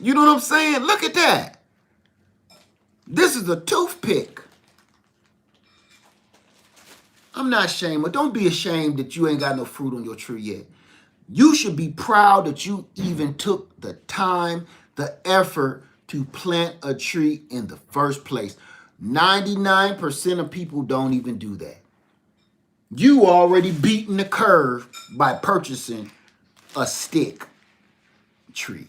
You know what I'm saying? Look at that. This is a toothpick. I'm not ashamed, but don't be ashamed that you ain't got no fruit on your tree yet. You should be proud that you even took the time, the effort to plant a tree in the first place. 99% of people don't even do that. You already beaten the curve by purchasing a stick tree.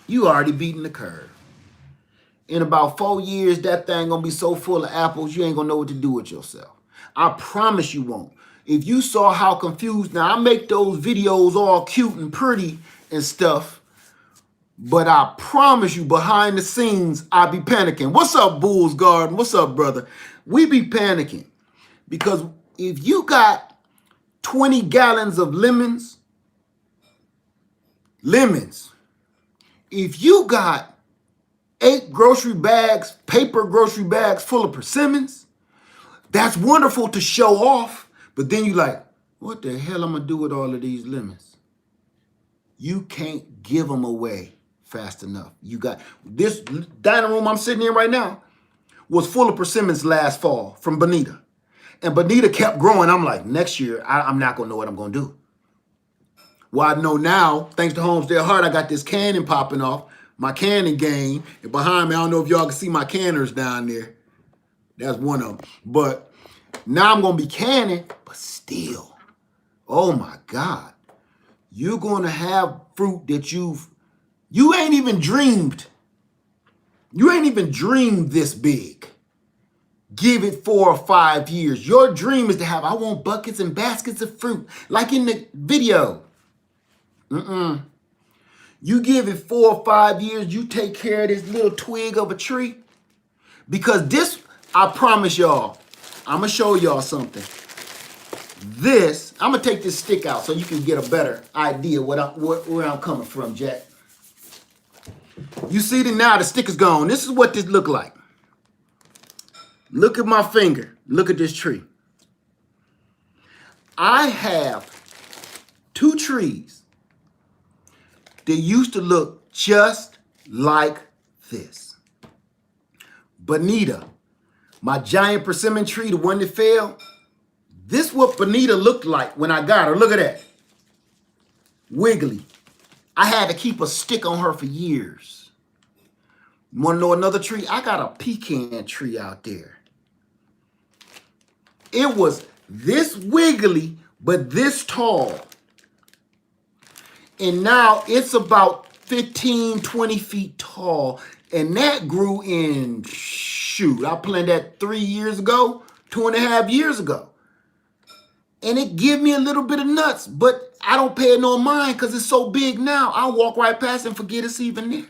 You already beaten the curve. In about 4 years, that thing gonna be so full of apples, you ain't gonna know what to do with yourself. I promise you won't. If you saw how confused, now I make those videos all cute and pretty and stuff, but I promise you behind the scenes, I be panicking. What's up, Bulls Garden? What's up, brother? We be panicking because if you got 20 gallons of lemons, if you got 8 grocery bags, paper grocery bags full of persimmons, that's wonderful to show off. But then you like, what the hell I'm going to do with all of these lemons? You can't give them away fast enough. You got this dining room I'm sitting in right now was full of persimmons last fall from Bonita. And Bonita kept growing. I'm like, next year, I'm not going to know what I'm going to do. Well, I know now, thanks to Homestead Heart, I got this cannon popping off. My cannon game. And behind me, I don't know if y'all can see my canners down there. That's one of them. But now I'm going to be canning, but still, oh my God. You're going to have fruit that you ain't even dreamed. You ain't even dreamed this big. Give it 4 or 5 years. Your dream is to have, I want buckets and baskets of fruit, like in the video. You give it 4 or 5 years, you take care of this little twig of a tree. Because this, I promise y'all, I'm going to show y'all something. This, I'm going to take this stick out so you can get a better idea where I'm coming from, Jack. You see that now the stick is gone. This is what this look like. Look at my finger. Look at this tree. I have 2 trees that used to look just like this. Bonita, my giant persimmon tree, the one that fell, this is what Bonita looked like when I got her. Look at that. Wiggly. I had to keep a stick on her for years. You want to know another tree? I got a pecan tree out there. It was this wiggly, but this tall. And now it's about 15, 20 feet tall. And that grew in, shoot, I planted that 3 years ago, 2.5 years ago. And it gave me a little bit of nuts, but I don't pay it no mind because it's so big now. I'll walk right past and forget it's even there.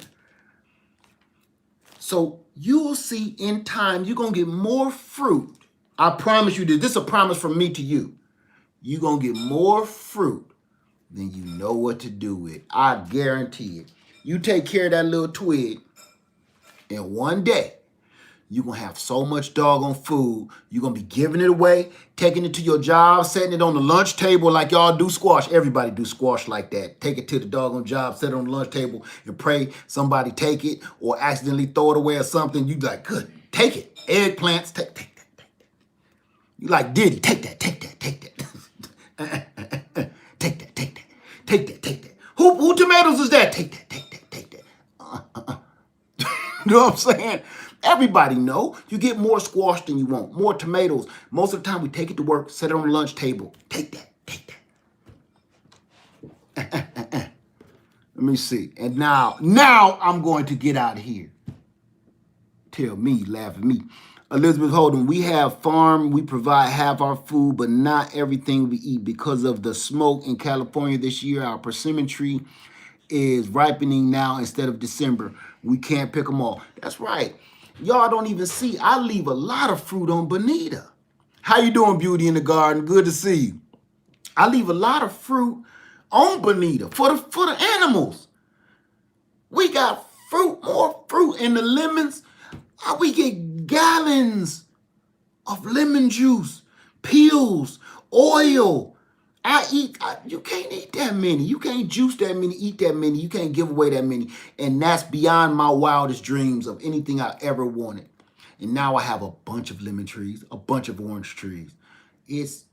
So you will see in time, you're going to get more fruit. I promise you this. This is a promise from me to you. You're going to get more fruit than you know what to do with. I guarantee it. You take care of that little twig, and one day, you're going to have so much doggone food. You're going to be giving it away, taking it to your job, setting it on the lunch table like y'all do squash. Everybody do squash like that. Take it to the doggone job, set it on the lunch table, and pray somebody take it or accidentally throw it away or something. You be like, good, take it. Eggplants, take that. You like Diddy, take that. Take that. Who tomatoes is that? Take that. You know what I'm saying? Everybody know you get more squash than you want, more tomatoes. Most of the time we take it to work, set it on the lunch table. Take that. Let me see. And now I'm going to get out of here. Tell me, laugh at me. Elizabeth Holden, we have farm, we provide half our food, but not everything we eat because of the smoke in California this year. Our persimmon tree is ripening now instead of December. We can't pick them all. That's right. Y'all don't even see. I leave a lot of fruit on Bonita. How you doing, Beauty in the Garden? Good to see you. I leave a lot of fruit on Bonita for the animals. We got more fruit in the lemons. We get gallons of lemon juice, peels, oil. You can't eat that many. You can't juice that many, eat that many. You can't give away that many. And that's beyond my wildest dreams of anything I ever wanted. And now I have a bunch of lemon trees, a bunch of orange trees. It's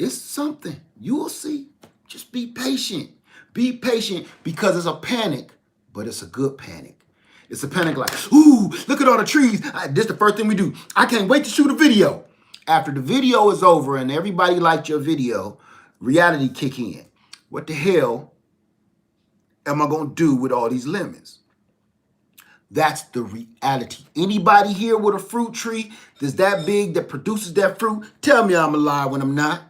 something. You will see. Just be patient. Be patient because it's a panic, but it's a good panic. It's a panic like, ooh, look at all the trees. This is the first thing we do. I can't wait to shoot a video. After the video is over and everybody liked your video, reality kick in. What the hell am I going to do with all these lemons? That's the reality. Anybody here with a fruit tree that's that big that produces that fruit, tell me I'm a liar when I'm not.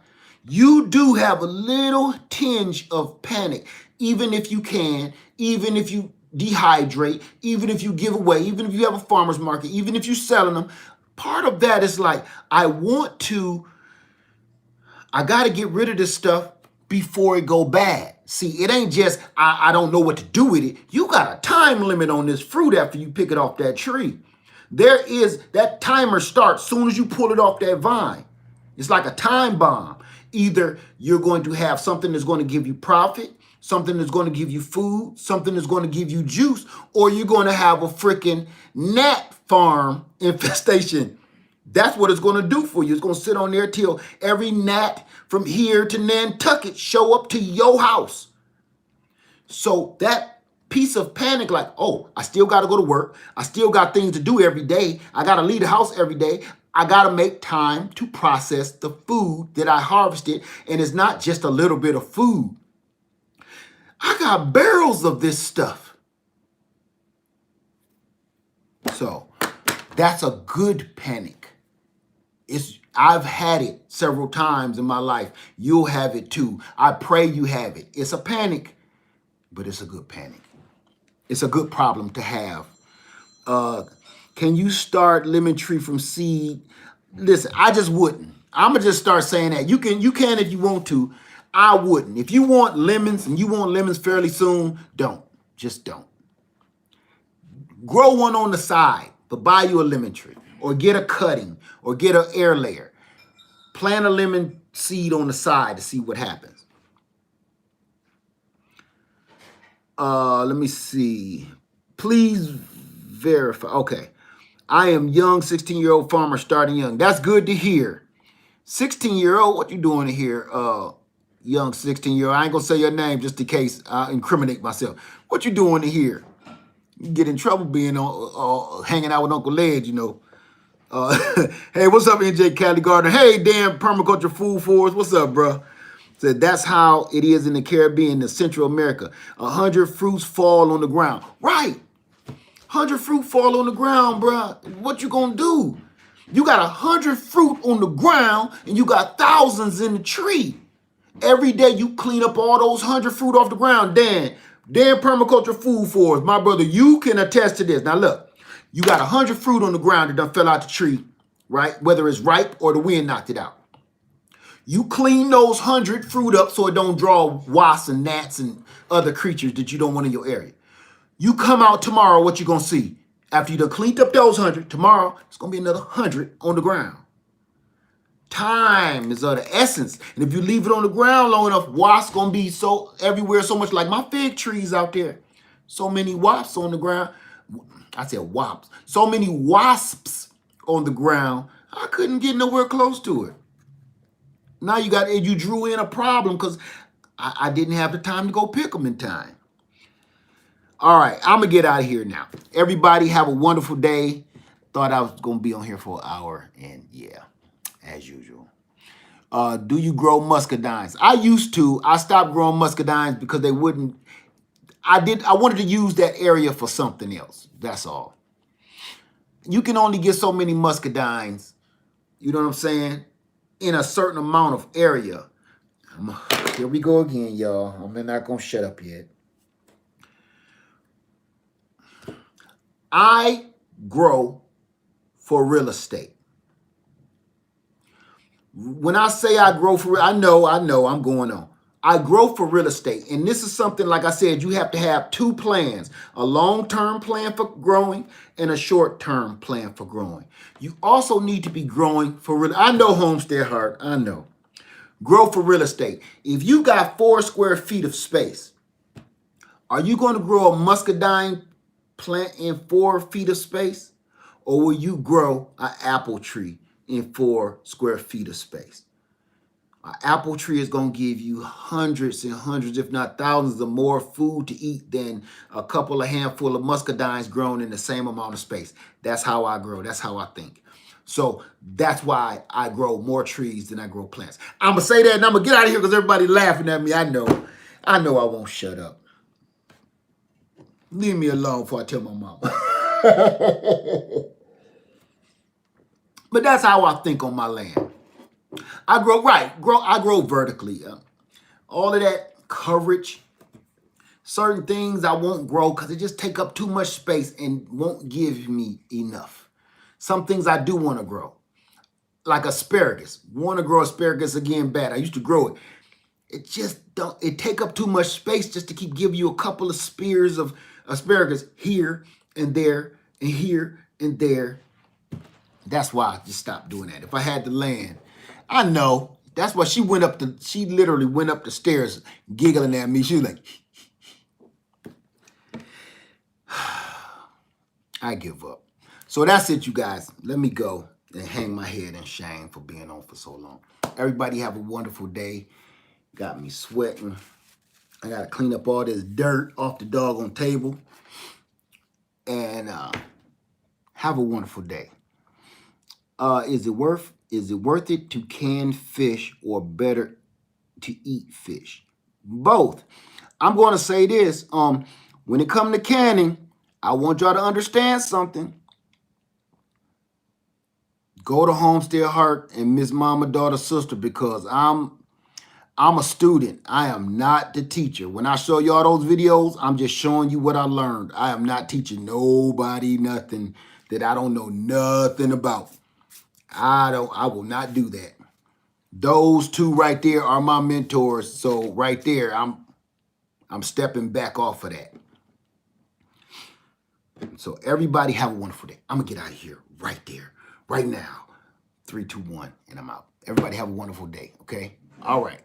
You do have a little tinge of panic, even if you can, even if you dehydrate, even if you give away, even if you have a farmer's market, even if you're selling them. Part of that is like, I got to get rid of this stuff before it go bad. See, it ain't just, I don't know what to do with it. You got a time limit on this fruit after you pick it off that tree. That timer starts soon as you pull it off that vine. It's like a time bomb. Either you're going to have something that's going to give you profit, something that's going to give you food, something that's going to give you juice, or you're going to have a freaking gnat farm infestation. That's what it's going to do for you. It's going to sit on there till every gnat from here to Nantucket show up to your house. So that piece of panic, like, oh, I still got to go to work. I still got things to do every day. I got to leave the house every day. I got to make time to process the food that I harvested. And it's not just a little bit of food. I got barrels of this stuff. So that's a good panic. I've had it several times in my life. You'll have it too. I pray you have it. It's a panic, but it's a good panic. It's a good problem to have. Can you start lemon tree from seed? Listen, I just wouldn't. I'm gonna just start saying that. You can if you want to. I wouldn't. If you want lemons and you want lemons fairly soon, don't. Just don't. Grow one on the side, but buy you a lemon tree. Or get a cutting, or get an air layer. Plant a lemon seed on the side to see what happens. Let me see. Please verify. Okay. I am young, 16-year-old farmer starting young. That's good to hear. 16-year-old, what you doing here? Young 16-year-old. I ain't gonna say your name just in case I incriminate myself. What you doing here? You get in trouble being hanging out with Uncle Led, you know. Hey, what's up, NJ Cali Gardner? Hey, damn permaculture food for us. What's up, bro? Said that's how it is in the Caribbean, in Central America. 100 fruits fall on the ground. Right. 100 fruit fall on the ground, bro. What you gonna do? You got 100 fruit on the ground and you got thousands in the tree. Every day you clean up all those 100 fruit off the ground. Dan Permaculture Food Forest, my brother, you can attest to this. Now look, you got 100 fruit on the ground that done fell out the tree, right? Whether it's ripe or the wind knocked it out. You clean those 100 fruit up so it don't draw wasps and gnats and other creatures that you don't want in your area. You come out tomorrow, what you gonna see? After you done cleaned up those 100, tomorrow it's gonna be another 100 on the ground. Time is of the essence. And if you leave it on the ground long enough, wasps gonna be so everywhere, so much like my fig trees out there. So many wasps on the ground. I said wasps. So many wasps on the ground, I couldn't get nowhere close to it. Now you drew in a problem because I didn't have the time to go pick them in time. All right, I'm going to get out of here now. Everybody have a wonderful day. Thought I was going to be on here for an hour, and yeah, as usual. Do you grow muscadines? I used to. I stopped growing muscadines because they wouldn't. I wanted to use that area for something else. That's all. You can only get so many muscadines, you know what I'm saying, in a certain amount of area. Here we go again, y'all. I'm not going to shut up yet. I grow for real estate. When I say I grow for, I know, I'm going on. I grow for real estate. And this is something, like I said, you have to have two plans, a long-term plan for growing and a short-term plan for growing. You also need to be growing for real. I know Homestead Heart, I know. Grow for real estate. If you got 4 square feet of space, are you going to grow a muscadine plant in 4 feet of space? Or will you grow an apple tree in 4 square feet of space? An apple tree is going to give you hundreds and hundreds, if not thousands of more food to eat than a couple of handful of muscadines grown in the same amount of space. That's how I grow. That's how I think. So that's why I grow more trees than I grow plants. I'm going to say that and I'm going to get out of here because everybody's laughing at me. I know I won't shut up. Leave me alone before I tell my mama. But that's how I think on my land. I grow vertically. All of that coverage, certain things I won't grow because it just take up too much space and won't give me enough. Some things I do want to grow, like asparagus. Want to grow asparagus again bad. I used to grow it. It just don't, it take up too much space just to keep giving you a couple of spears of asparagus here and there and here and there. That's why I just stopped doing that. If I had the land, I know. That's why she literally went up the stairs giggling at me. She was like, I give up. So that's it, you guys. Let me go and hang my head in shame for being on for so long. Everybody have a wonderful day. Got me sweating. I got to clean up all this dirt off the doggone table. And have a wonderful day. Is it worth it to can fish or better to eat fish? Both. I'm going to say this. When it comes to canning, I want y'all to understand something. Go to Homestead Heart and Miss Mama, Daughter, Sister, because I'm a student. I am not the teacher. When I show y'all those videos, I'm just showing you what I learned. I am not teaching nobody nothing that I don't know nothing about. I will not do that. Those two right there are my mentors. So right there, I'm stepping back off of that. So everybody have a wonderful day. I'm gonna get out of here right there, right now. 3, 2, 1, and I'm out. Everybody have a wonderful day, okay? All right.